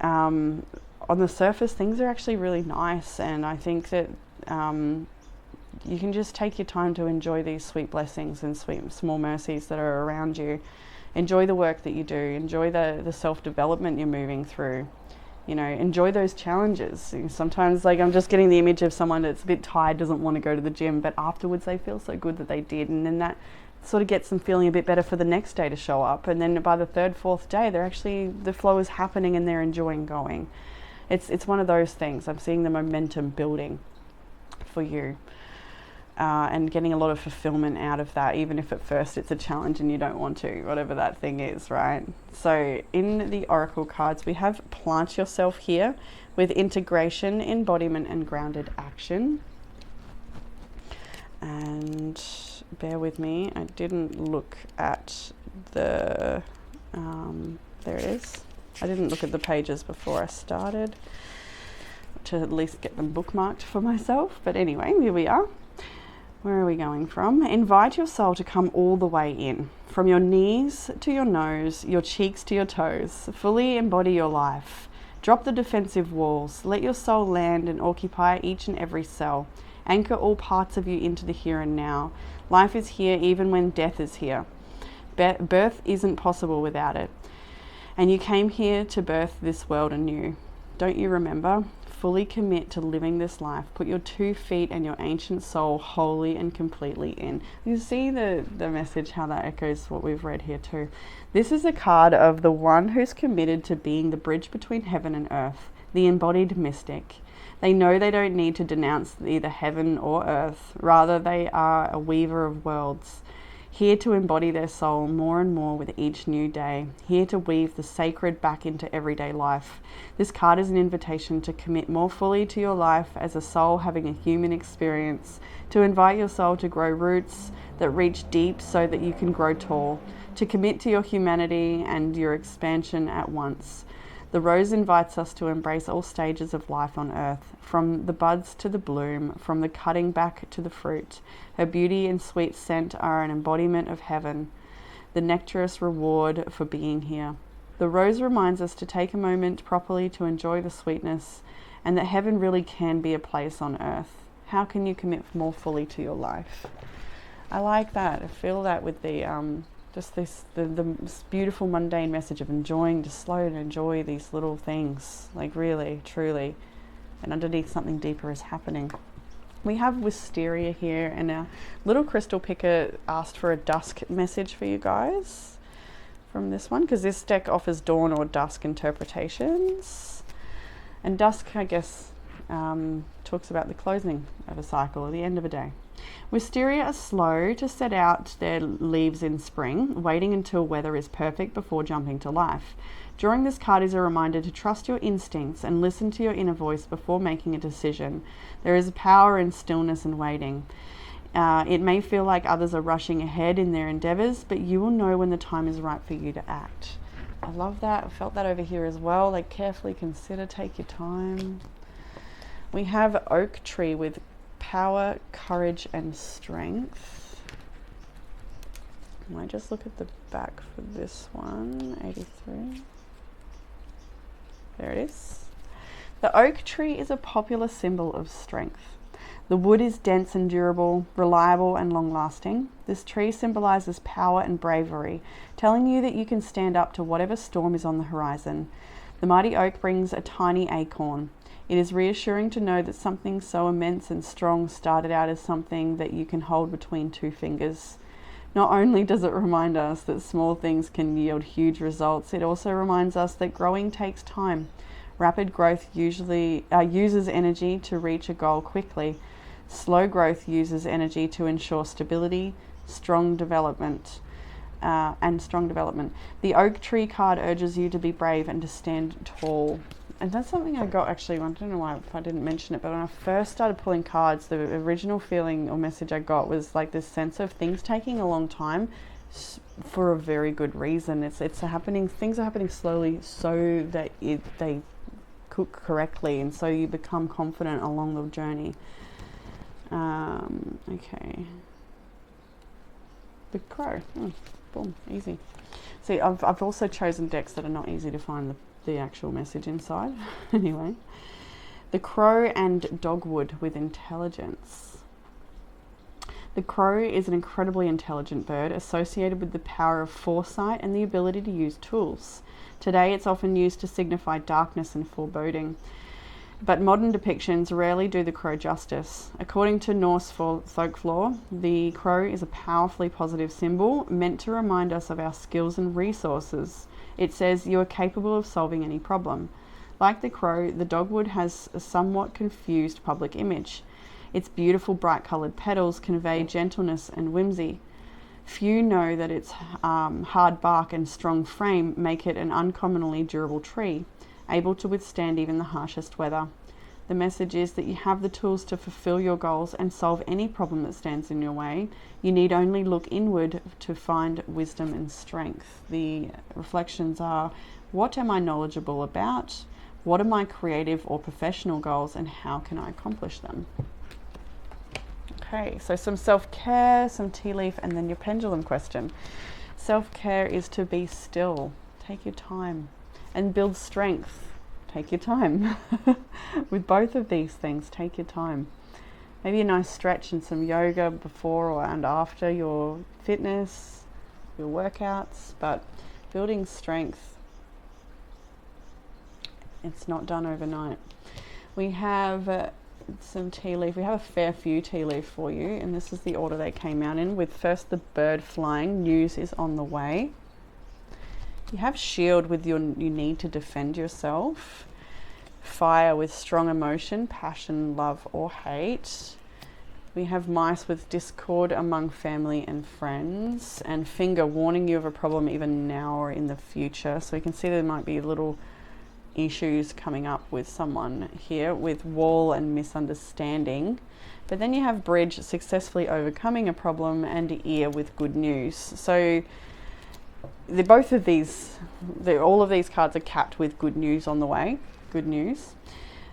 on the surface things are actually really nice, and I think that you can just take your time to enjoy these sweet blessings and sweet small mercies that are around you. Enjoy the work that you do, enjoy the self-development you're moving through. Enjoy those challenges. Sometimes, like, I'm just getting the image of someone that's a bit tired, doesn't want to go to the gym, but afterwards they feel so good that they did, and then that sort of gets them feeling a bit better for the next day to show up, and then by the third, fourth day, the flow is happening and they're enjoying going. It's one of those things. I'm seeing the momentum building for you. And getting a lot of fulfillment out of that, even if at first it's a challenge and you don't want to, whatever that thing is, right? So in the Oracle cards, we have Plant Yourself here with integration, embodiment, and grounded action. And bear with me, I didn't look at there it is. I didn't look at the pages before I started to at least get them bookmarked for myself. But anyway, here we are. Where are we going from? Invite your soul to come all the way in, from your knees to your nose, your cheeks to your toes. Fully embody your life. Drop the defensive walls. Let your soul land and occupy each and every cell. Anchor all parts of you into the here and now. Life is here even when death is here. Birth isn't possible without it. And you came here to birth this world anew. Don't you remember? Fully commit to living this life. Put your 2 feet and your ancient soul wholly and completely in. You see the message, how that echoes what we've read here too. This is a card of the one who's committed to being the bridge between heaven and earth, the embodied mystic. They know they don't need to denounce either heaven or earth. Rather, they are a weaver of worlds, here to embody their soul more and more with each new day, here to weave the sacred back into everyday life. This card is an invitation to commit more fully to your life as a soul having a human experience, to invite your soul to grow roots that reach deep so that you can grow tall, to commit to your humanity and your expansion at once. The rose invites us to embrace all stages of life on earth, from the buds to the bloom, from the cutting back to the fruit. Her beauty and sweet scent are an embodiment of heaven, the nectarous reward for being here. The rose reminds us to take a moment properly to enjoy the sweetness, and that heaven really can be a place on earth. How can you commit more fully to your life? I like that. I feel that with the just the beautiful mundane message of enjoying, just slow and enjoy these little things, like really, truly, and underneath something deeper is happening. We have Wisteria here, and our little crystal picker asked for a dusk message for you guys from this one, because this deck offers dawn or dusk interpretations. And dusk, I guess, talks about the closing of a cycle or the end of a day. Wisteria are slow to set out their leaves in spring, waiting until weather is perfect before jumping to life. Drawing this card is a reminder to trust your instincts and listen to your inner voice before making a decision. There is a power in stillness and waiting. It may feel like others are rushing ahead in their endeavors, but you will know when the time is right for you to act. I love that. I felt that over here as well. Like, carefully consider, take your time. We have oak tree with power, courage, and strength. I might just look at the back for this one. 83. There it is. The oak tree is a popular symbol of strength. The wood is dense and durable, reliable and long-lasting. This tree symbolizes power and bravery, telling you that you can stand up to whatever storm is on the horizon. The mighty oak brings a tiny acorn. It is reassuring to know that something so immense and strong started out as something that you can hold between 2 fingers. Not only does it remind us that small things can yield huge results, it also reminds us that growing takes time. Rapid growth usually uses energy to reach a goal quickly. Slow growth uses energy to ensure stability, strong development. The oak tree card urges you to be brave and to stand tall. And that's something I got actually, I don't know why if I didn't mention it, but when I first started pulling cards, the original feeling or message I got was like this sense of things taking a long time for a very good reason. It's happening, things are happening slowly so that they cook correctly, and so you become confident along the journey. Okay. The crow. Boom, easy. See, I've also chosen decks that are not easy to find the actual message inside. Anyway, the crow and dogwood with intelligence. The crow is an incredibly intelligent bird associated with the power of foresight and the ability to use tools. Today it's often used to signify darkness and foreboding, but modern depictions rarely do the crow justice. According to Norse folklore, the crow is a powerfully positive symbol meant to remind us of our skills and resources. It says you are capable of solving any problem. Like the crow, the dogwood has a somewhat confused public image. Its beautiful bright coloured petals convey gentleness and whimsy. Few know that its hard bark and strong frame make it an uncommonly durable tree, able to withstand even the harshest weather. The message is that you have the tools to fulfill your goals and solve any problem that stands in your way. You need only look inward to find wisdom and strength. The reflections are, what am I knowledgeable about? What are my creative or professional goals, and how can I accomplish them? Okay, so some self-care, some tea leaf, and then your pendulum question. Self-care is to be still. Take your time. And build strength. Take your time. With both of these things, take your time. maybe a nice stretch and some yoga before or and after your fitness, your workouts, but building strength, it's not done overnight. We have some tea leaf. We have a fair few tea leaf for you, and this is the order they came out in, with first the bird flying, news is on the way. You have shield with you need to defend yourself. Fire with strong emotion, passion, love or hate. We have mice with discord among family and friends, and finger warning you of a problem even now or in the future. So you can see there might be little issues coming up with someone here, with wall and misunderstanding. But then you have bridge, successfully overcoming a problem, and ear with good news. So both of these, all of these cards are capped with good news on the way, good news.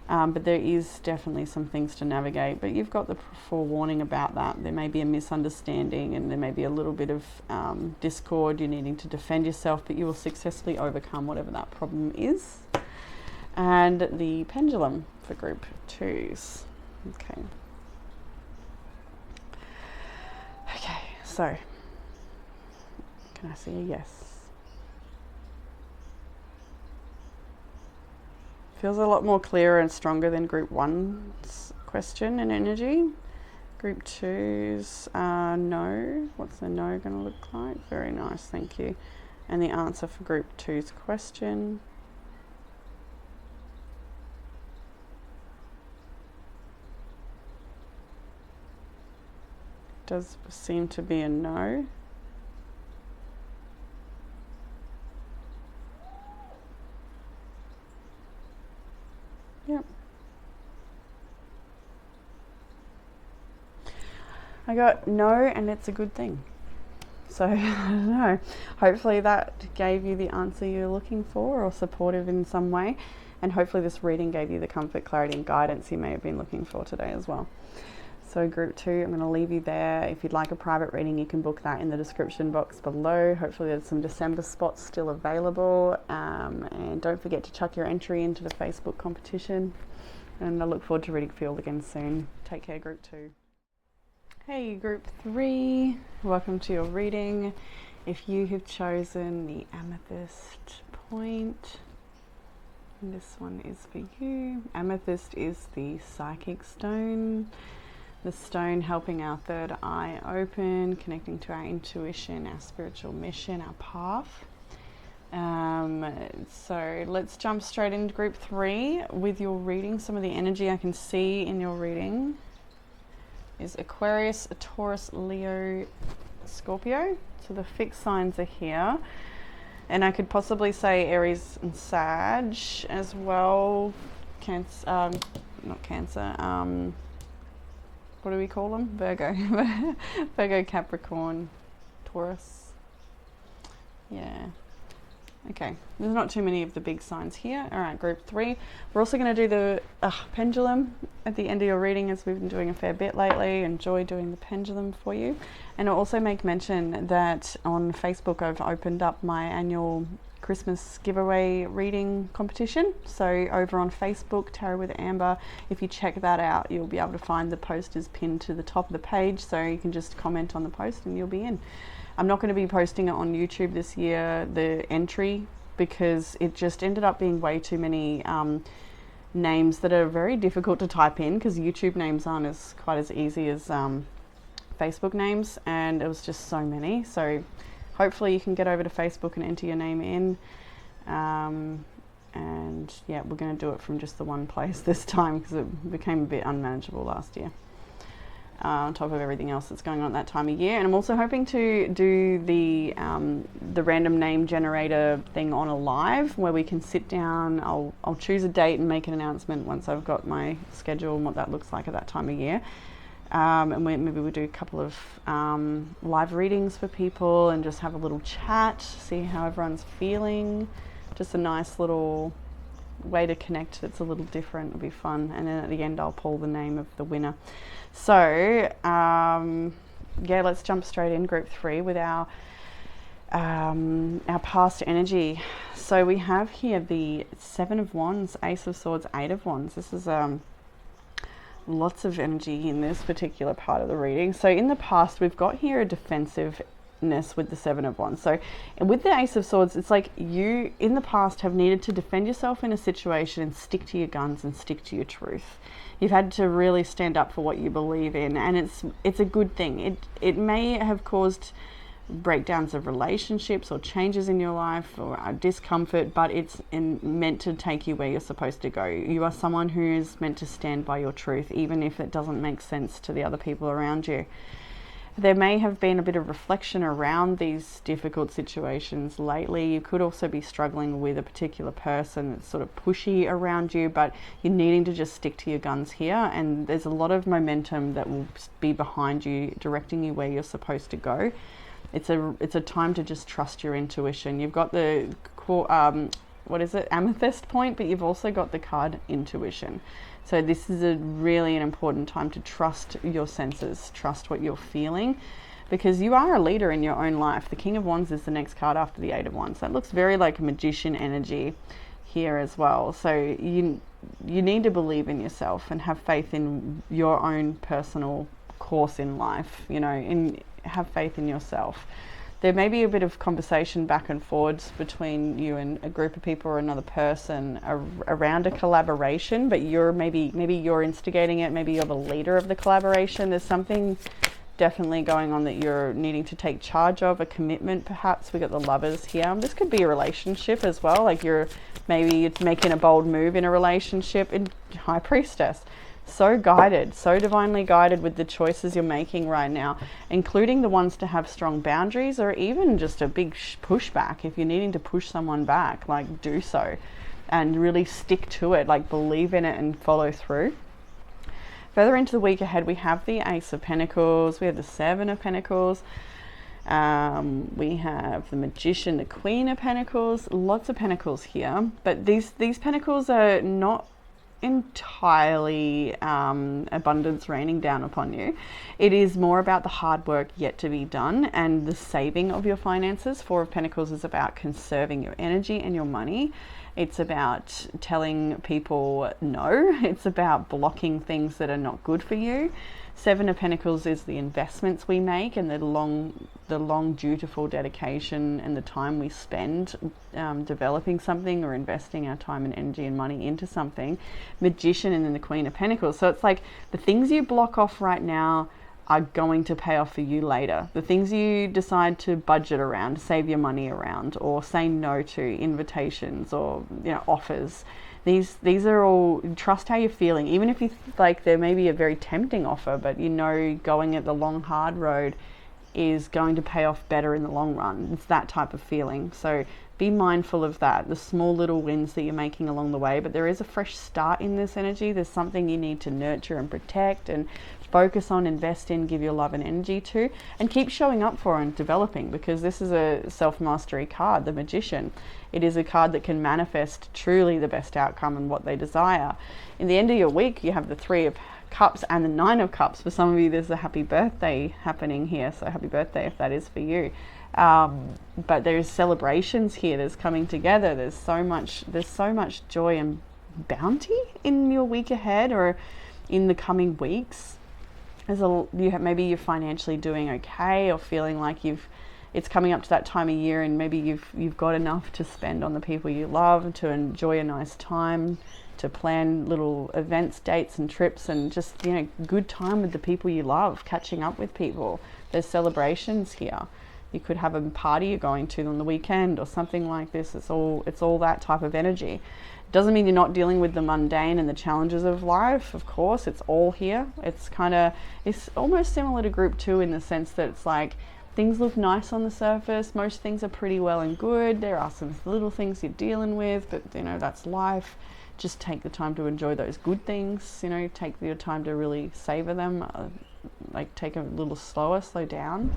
But there is definitely some things to navigate, but you've got the forewarning about that. There may be a misunderstanding and there may be a little bit of discord. You're needing to defend yourself, but you will successfully overcome whatever that problem is. And the pendulum for group 2s. Okay. Okay, so can I see a yes? Feels a lot more clearer and stronger than group 1's question and energy. Group 2's no. What's the no going to look like? Very nice, thank you. And the answer for group 2's question. Does seem to be a no. Yep. I got no, and it's a good thing. So I don't know. Hopefully that gave you the answer you're looking for, or supportive in some way. And hopefully this reading gave you the comfort, clarity and guidance you may have been looking for today as well. So group 2, I'm going to leave you there. If you'd like a private reading, you can book that in the description box below. Hopefully there's some December spots still available. And don't forget to chuck your entry into the Facebook competition. And I look forward to reading for you all again soon. Take care, group 2. Hey, group 3. Welcome to your reading. If you have chosen the amethyst point, this one is for you. Amethyst is the psychic stone. The stone helping our third eye open, connecting to our intuition, our spiritual mission, our path. So let's jump straight into group 3 with your reading. Some of the energy I can see in your reading is Aquarius, Taurus, Leo, Scorpio. So the fixed signs are here. And I could possibly say Aries and Sag as well. Cancer, not Cancer. What do we call them? Virgo. Virgo, Capricorn, Taurus. Yeah. Okay. There's not too many of the big signs here. All right, group 3. We're also going to do the pendulum at the end of your reading, as we've been doing a fair bit lately. Enjoy doing the pendulum for you. And I'll also make mention that on Facebook I've opened up my annual Christmas giveaway reading competition. So over on Facebook, Tarot with Amber, if you check that out, you'll be able to find the posters pinned to the top of the page, so you can just comment on the post and you'll be in. I'm not going to be posting it on YouTube this year, the entry, because it just ended up being way too many names that are very difficult to type in, because YouTube names aren't quite as easy as Facebook names, and it was just so many. So hopefully you can get over to Facebook and enter your name in. And yeah, we're going to do it from just the one place this time, because it became a bit unmanageable last year, on top of everything else that's going on at that time of year. And I'm also hoping to do the random name generator thing on a live, where we can sit down. I'll choose a date and make an announcement once I've got my schedule and what that looks like at that time of year. And maybe we'll do a couple of live readings for people and just have a little chat, see how everyone's feeling. Just a nice little way to connect that's a little different. It'll be fun. And then at the end I'll pull the name of the winner. So yeah, let's jump straight in, group 3, with our past energy. So we have here the 7 of Wands, Ace of Swords, 8 of Wands. This is Lots of energy in this particular part of the reading. So in the past, we've got here a defensiveness with the Seven of Wands. So with the Ace of Swords, it's like you in the past have needed to defend yourself in a situation and stick to your guns and stick to your truth. You've had to really stand up for what you believe in, and it's a good thing. It may have caused breakdowns of relationships or changes in your life or discomfort, but it's meant to take you where you're supposed to go. You are someone who is meant to stand by your truth, even if it doesn't make sense to the other people around you. There may have been a bit of reflection around these difficult situations lately. You could also be struggling with a particular person that's sort of pushy around you, but you're needing to just stick to your guns here, and there's a lot of momentum that will be behind you, directing you where you're supposed to go. It's a time to just trust your intuition. You've got the amethyst point, but you've also got the card intuition. So this is really an important time to trust your senses, trust what you're feeling, because you are a leader in your own life. The King of Wands is the next card after the Eight of Wands. That looks very like a magician energy here as well. So you need to believe in yourself and have faith in your own personal course in life, have faith in yourself. There may be a bit of conversation back and forwards between you and a group of people or another person around a collaboration, but maybe you're instigating it, maybe you're the leader of the collaboration. There's something definitely going on that you're needing to take charge of, a commitment perhaps. We got the Lovers here. This could be a relationship as well, like maybe it's making a bold move in a relationship. In High Priestess, so guided, so divinely guided with the choices you're making right now, including the ones to have strong boundaries or even just a big pushback. If you're needing to push someone back, like do so and really stick to it, like believe in it and follow through. Further into the week ahead, we have the Ace of Pentacles, we have the Seven of Pentacles, we have the Magician, the Queen of Pentacles, lots of Pentacles here, but these Pentacles are not entirely abundance raining down upon you. It is more about the hard work yet to be done and the saving of your finances. Four of Pentacles is about conserving your energy and your money. It's about telling people no. It's about blocking things that are not good for you. Seven of Pentacles is the investments we make and the long dutiful dedication and the time we spend developing something or investing our time and energy and money into something. Magician and then the Queen of Pentacles. So it's like the things you block off right now are going to pay off for you later. The things you decide to budget around, save your money around, or say no to, invitations or offers. These are all, trust how you're feeling. Even if you like there may be a very tempting offer, but going at the long hard road is going to pay off better in the long run. It's that type of feeling. So be mindful of that, the small little wins that you're making along the way. But there is a fresh start in this energy. There's something you need to nurture and protect and focus on, invest in, give your love and energy to, and keep showing up for and developing, because this is a self-mastery card, the Magician. It is a card that can manifest truly the best outcome and what they desire. In the end of your week, you have the Three of Cups and the Nine of Cups. For some of you, there's a happy birthday happening here, so happy birthday if that is for you. But there's celebrations here, there's coming together, there's so much joy and bounty in your week ahead or in the coming weeks. Maybe you're financially doing okay or feeling like it's coming up to that time of year and maybe you've got enough to spend on the people you love, to enjoy a nice time, to plan little events, dates and trips, and just good time with the people you love, catching up with people. There's celebrations here. You could have a party you're going to on the weekend or something like this. It's all that type of energy. Doesn't mean you're not dealing with the mundane and the challenges of life. Of course, it's all here. It's almost similar to group 2 in the sense that it's like things look nice on the surface. Most things are pretty well and good. There are some little things you're dealing with, but that's life. Just take the time to enjoy those good things. Take your time to really savor them. Take a little slow down.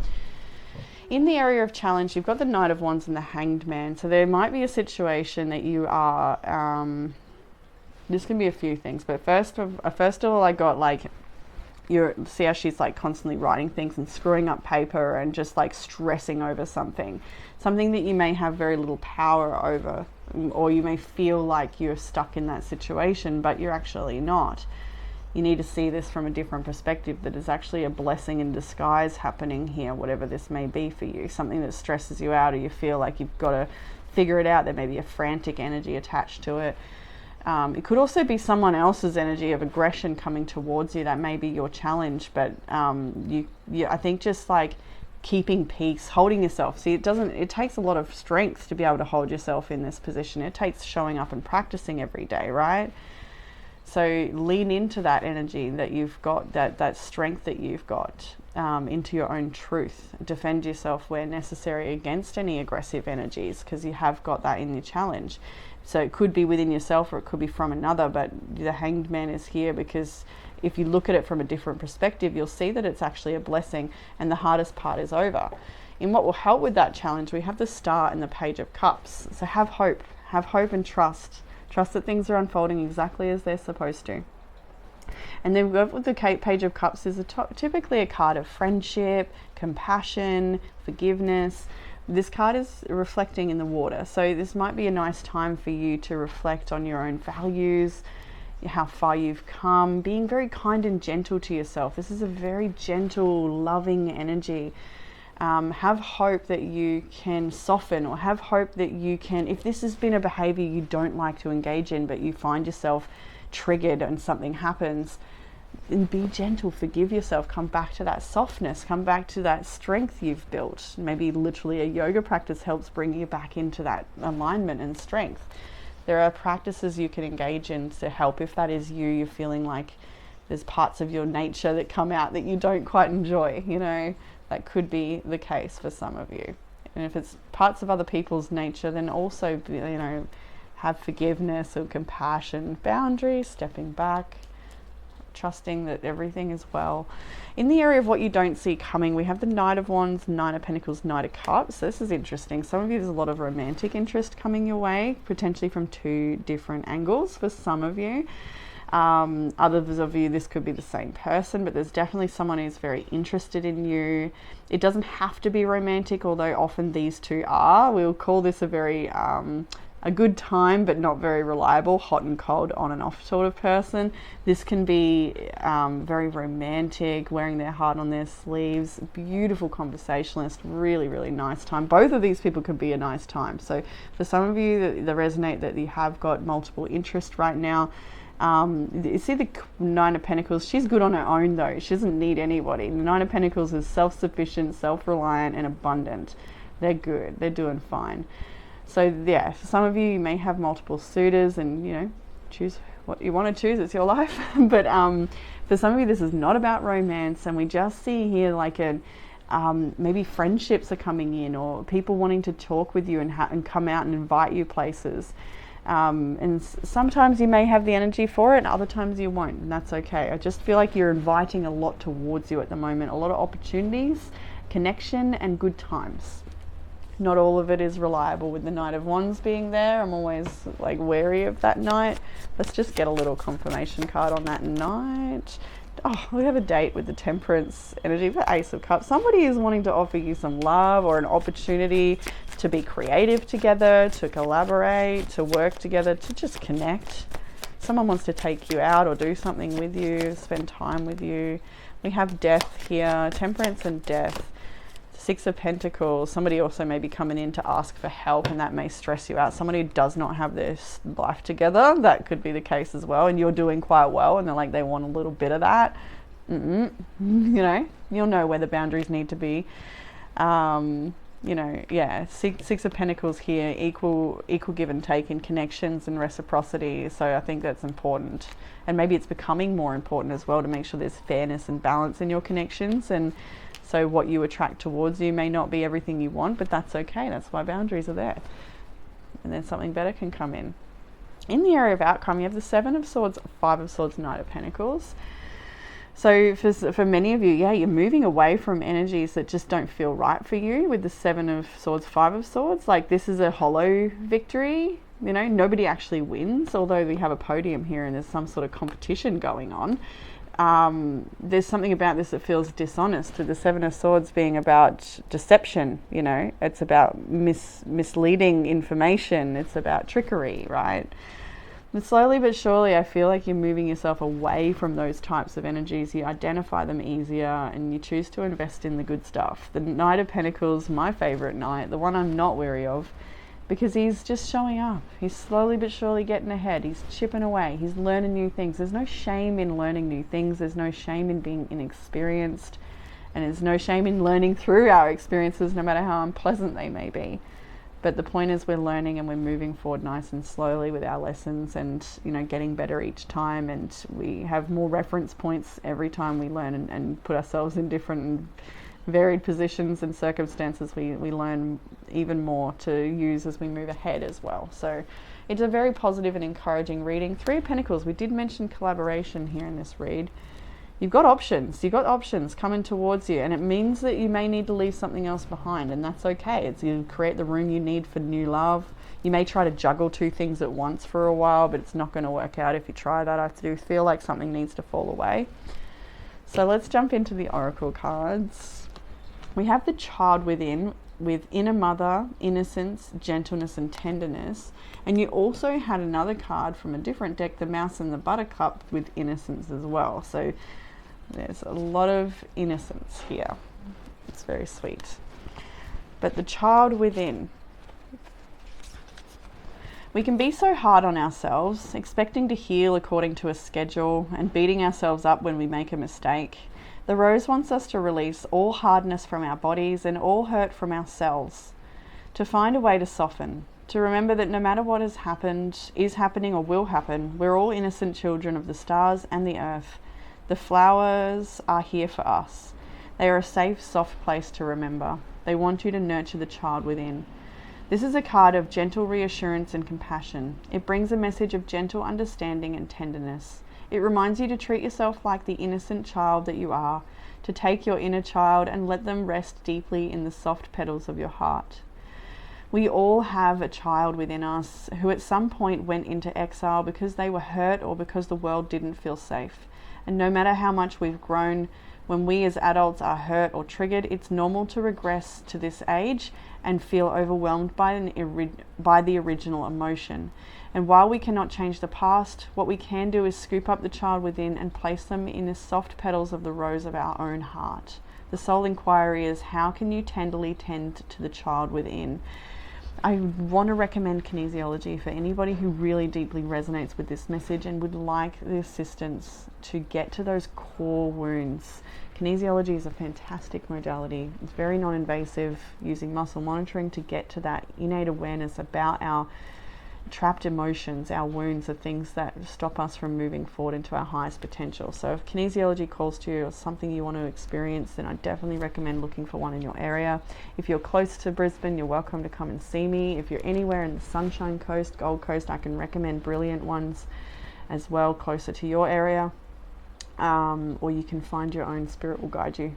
In the area of challenge, you've got the Knight of Wands and the Hanged Man. So there might be a situation that you are, this can be a few things, but first of all, I got see how she's constantly writing things and screwing up paper and just stressing over something that you may have very little power over, or you may feel like you're stuck in that situation, but you're actually not. you need to see this from a different perspective, that is actually a blessing in disguise happening here, whatever this may be for you. Something that stresses you out, or you feel like you've got to figure it out. There may be a frantic energy attached to it. It could also be someone else's energy of aggression coming towards you. That may be your challenge, but I think just like keeping peace, holding yourself. See, it takes a lot of strength to be able to hold yourself in this position. It takes showing up and practicing every day, right? So lean into that energy that you've got, that strength that you've got, into your own truth. Defend yourself where necessary against any aggressive energies, because you have got that in your challenge. So it could be within yourself, or it could be from another, but the Hanged Man is here because if you look at it from a different perspective, you'll see that it's actually a blessing, and the hardest part is over. In what will help with that challenge, we have the Star and the Page of Cups. So have hope and trust. Trust that things are unfolding exactly as they're supposed to. And then with the Page of Cups is typically a card of friendship, compassion, forgiveness. This card is reflecting in the water. So this might be a nice time for you to reflect on your own values, how far you've come, being very kind and gentle to yourself. This is a very gentle, loving energy. Have hope that you can soften, or have hope that you can, if this has been a behavior you don't like to engage in, but you find yourself triggered and something happens, then be gentle, forgive yourself, come back to that softness, come back to that strength you've built. Maybe literally a yoga practice helps bring you back into that alignment and strength. There are practices you can engage in to help if that is you're feeling like there's parts of your nature that come out that you don't quite enjoy, that could be the case for some of you. And if it's parts of other people's nature, then also, have forgiveness or compassion, boundaries, stepping back, trusting that everything is well. In the area of what you don't see coming, we have the Knight of Wands, Nine of Pentacles, Knight of Cups. So this is interesting. Some of you, there's a lot of romantic interest coming your way, potentially from two different angles for some of you. Others of you, this could be the same person, but there's definitely someone who's very interested in you. It doesn't have to be romantic, although often these two are. We'll call this a very a good time, but not very reliable, hot and cold, on and off sort of person. This can be very romantic, wearing their heart on their sleeves, beautiful conversationalist, really, really nice time. Both of these people could be a nice time. So for some of you that resonate, that you have got multiple interest right now, you see the Nine of Pentacles, she's good on her own though. She doesn't need anybody. The Nine of Pentacles is self-sufficient, self-reliant and abundant. They're good. They're doing fine. So yeah, for some of you, you may have multiple suitors and, choose what you want to choose. It's your life. But for some of you, this is not about romance. And we just see here like maybe friendships are coming in, or people wanting to talk with you and come out and invite you places. And sometimes you may have the energy for it, and other times you won't, and that's okay. I just feel like you're inviting a lot towards you at the moment, a lot of opportunities, connection and good times. Not all of it is reliable with the Knight of Wands being there. I'm always like wary of that Knight. Let's just get a little confirmation card on that Knight. Oh, we have a date with the Temperance energy for Ace of Cups. Somebody is wanting to offer you some love or an opportunity to be creative together, to collaborate, to work together, to just connect. Someone wants to take you out or do something with you, spend time with you. We have Death here, Temperance and Death. Six of Pentacles. Somebody also may be coming in to ask for help, and that may stress you out. Somebody who does not have their life together, that could be the case as well, and you're doing quite well and they're like, they want a little bit of that. You'll know where the boundaries need to be. Six of Pentacles here, equal give and take in connections and reciprocity. So I think that's important, and maybe it's becoming more important as well, to make sure there's fairness and balance in your connections. And so what you attract towards you may not be everything you want, but that's okay. That's why boundaries are there. And then something better can come in. In the area of outcome, you have the Seven of Swords, Five of Swords, Knight of Pentacles. So for many of you, you're moving away from energies that just don't feel right for you with the Seven of Swords, Five of Swords. Like, this is a hollow victory. Nobody actually wins, although we have a podium here and there's some sort of competition going on. There's something about this that feels dishonest, with the Seven of Swords being about deception. It's about misleading information. It's about trickery, right? But slowly but surely, I feel like you're moving yourself away from those types of energies. You identify them easier and you choose to invest in the good stuff. The Knight of Pentacles, my favorite knight, the one I'm not weary of, because he's just showing up. He's slowly but surely getting ahead. He's chipping away. He's learning new things. There's no shame in learning new things. There's no shame in being inexperienced. And there's no shame in learning through our experiences, no matter how unpleasant they may be. But the point is we're learning and we're moving forward nice and slowly with our lessons and, you know, getting better each time. And we have more reference points every time we learn and put ourselves in different and varied positions and circumstances. We learn even more to use as we move ahead as well. So it's a very positive and encouraging reading. Three of Pentacles, we did mention collaboration here in this read. You've got options coming towards you, and it means that you may need to leave something else behind, and that's okay. It's you create the room you need for new love. You may try to juggle two things at once for a while, but it's not going to work out if you try that. I do feel like something needs to fall away. So let's jump into the Oracle cards. We have the Child Within with Inner Mother, Innocence, Gentleness and Tenderness. And you also had another card from a different deck, the Mouse and the Buttercup, with Innocence as well. So there's a lot of innocence here. It's very sweet. But the Child Within. We can be so hard on ourselves, expecting to heal according to a schedule and beating ourselves up when we make a mistake. The Rose wants us to release all hardness from our bodies and all hurt from ourselves, to find a way to soften, to remember that no matter what has happened, is happening or will happen, we're all innocent children of the stars and the earth. The flowers are here for us. They are a safe, soft place to remember. They want you to nurture the child within. This is a card of gentle reassurance and compassion. It brings a message of gentle understanding and tenderness. It reminds you to treat yourself like the innocent child that you are, to take your inner child and let them rest deeply in the soft petals of your heart. We all have a child within us who at some point went into exile because they were hurt or because the world didn't feel safe. And no matter how much we've grown, when we as adults are hurt or triggered, it's normal to regress to this age and feel overwhelmed by the original emotion. And while we cannot change the past, what we can do is scoop up the child within and place them in the soft petals of the rose of our own heart. The soul inquiry is, how can you tenderly tend to the child within? I want to recommend kinesiology for anybody who really deeply resonates with this message and would like the assistance to get to those core wounds. Kinesiology is a fantastic modality. It's very non-invasive, using muscle monitoring to get to that innate awareness about our trapped emotions, our wounds, the things that stop us from moving forward into our highest potential. So if kinesiology calls to you or something you want to experience, then I definitely recommend looking for one in your area. If you're close to Brisbane, you're welcome to come and see me. If you're anywhere in the Sunshine Coast, Gold Coast, I can recommend brilliant ones as well closer to your area. Or you can find your own. Spirit will guide you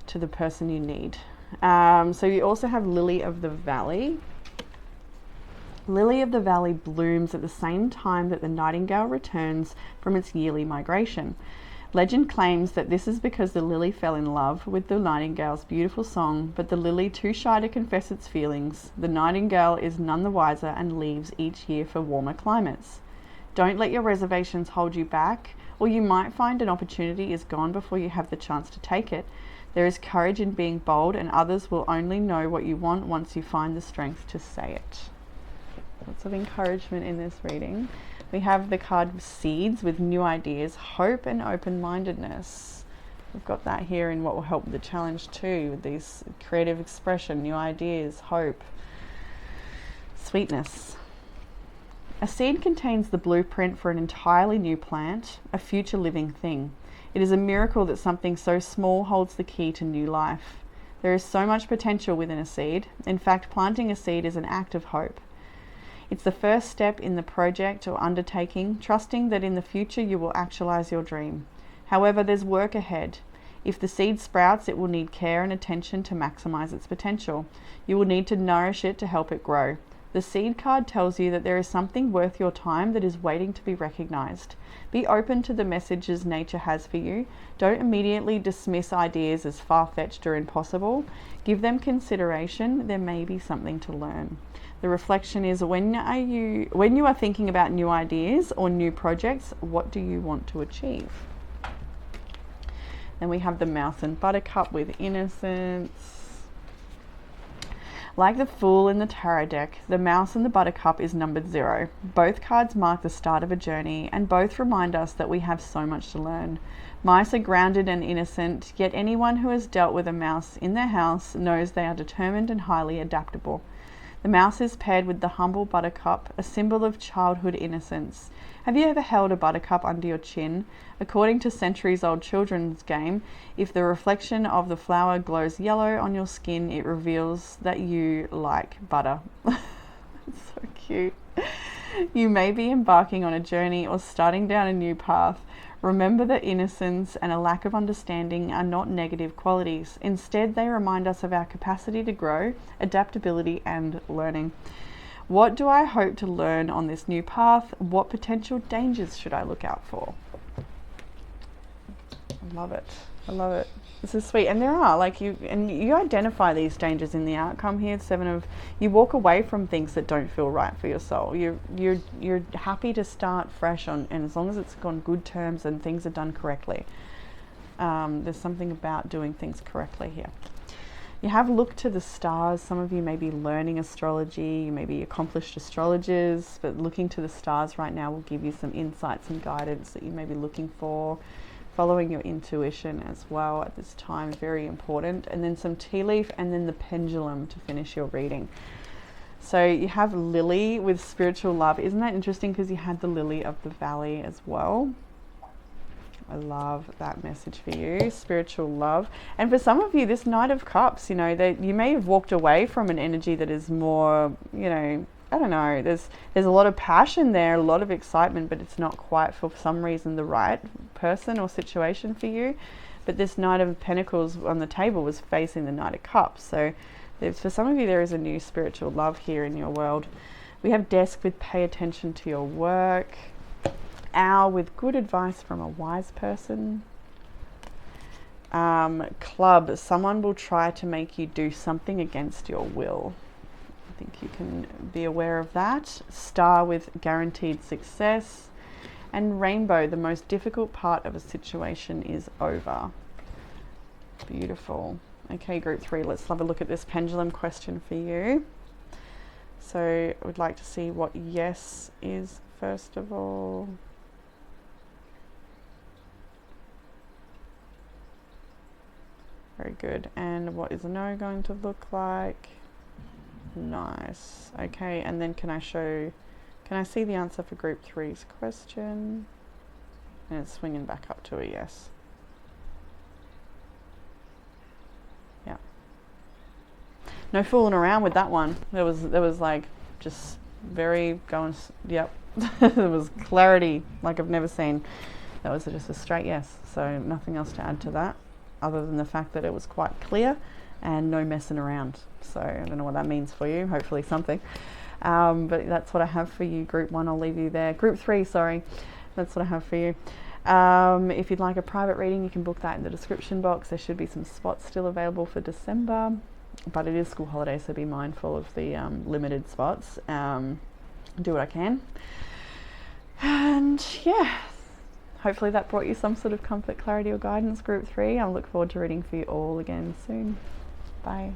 to the person you need. So you also have Lily of the Valley. Lily of the Valley blooms at the same time that the nightingale returns from its yearly migration. Legend claims that this is because the lily fell in love with the nightingale's beautiful song, but the lily, too shy to confess its feelings, the nightingale is none the wiser and leaves each year for warmer climates. Don't let your reservations hold you back, or you might find an opportunity is gone before you have the chance to take it. There is courage in being bold, and others will only know what you want once you find the strength to say it. Lots of encouragement in this reading. We have the card Seeds with new ideas, hope and open-mindedness. We've got that here in what will help with the challenge too, with these creative expression, new ideas, hope, sweetness. A seed contains the blueprint for an entirely new plant, a future living thing. It is a miracle that something so small holds the key to new life. There is so much potential within a seed. In fact, planting a seed is an act of hope. It's the first step in the project or undertaking, trusting that in the future you will actualize your dream. However, there's work ahead. If the seed sprouts, it will need care and attention to maximize its potential. You will need to nourish it to help it grow. The Seed card tells you that there is something worth your time that is waiting to be recognized. Be open to the messages nature has for you. Don't immediately dismiss ideas as far-fetched or impossible. Give them consideration. There may be something to learn. The reflection is, when you are thinking about new ideas or new projects, what do you want to achieve? Then we have the Mouse and Buttercup with Innocence. Like the Fool in the Tarot deck, the Mouse and the Buttercup is numbered 0. Both cards mark the start of a journey, and both remind us that we have so much to learn. Mice are grounded and innocent, yet anyone who has dealt with a mouse in their house knows they are determined and highly adaptable. The mouse is paired with the humble buttercup, a symbol of childhood innocence. Have you ever held a buttercup under your chin? According to centuries-old children's game, if the reflection of the flower glows yellow on your skin, it reveals that you like butter. That's so cute. You may be embarking on a journey or starting down a new path. Remember that innocence and a lack of understanding are not negative qualities. Instead, they remind us of our capacity to grow, adaptability, and learning. What do I hope to learn on this new path? What potential dangers should I look out for? I love it. I love it. This is sweet. And there are, like, you identify these dangers in the outcome here. You walk away from things that don't feel right for your soul. You're happy to start fresh and as long as it's on good terms and things are done correctly. There's something about doing things correctly here. You have looked to the stars. Some of you may be learning astrology, you may be accomplished astrologers, but looking to the stars right now will give you some insights and guidance that you may be looking for. Following your intuition as well at this time, very important. And then some tea leaf and then the pendulum to finish your reading. So you have Lily with spiritual love. Isn't that interesting? Because you had the lily of the valley as well. I love that message for you, spiritual love. And for some of you, this Knight of Cups, that you may have walked away from an energy that is more, I don't know, there's a lot of passion there, a lot of excitement, but it's not quite, for some reason, the right person or situation for you. But this Knight of Pentacles on the table was facing the Knight of Cups. So for some of you, there is a new spiritual love here in your world. We have Desk with pay attention to your work. Owl with good advice from a wise person. Club, someone will try to make you do something against your will. I think you can be aware of that. Star with guaranteed success. And Rainbow, the most difficult part of a situation is over. Beautiful. Okay, group 3, let's have a look at this pendulum question for you. So I would like to see what yes is first of all. Very good. And what is a no going to look like? Nice. Okay, and then can I see the answer for group 3's question? And it's swinging back up to a yes. Yeah. No fooling around with that one. There was like just very going, yep. There was clarity like I've never seen. That was just a straight yes. So nothing else to add to that, other than the fact that it was quite clear and no messing around. So I don't know what that means for you, hopefully something. But that's what I have for you, group 1. I'll leave you there. Group 3, sorry. That's what I have for you. If you'd like a private reading, you can book that in the description box. There should be some spots still available for December, but it is school holiday, so be mindful of the limited spots. Do what I can. And yeah, hopefully that brought you some sort of comfort, clarity or guidance, group 3. I'll look forward to reading for you all again soon. Bye.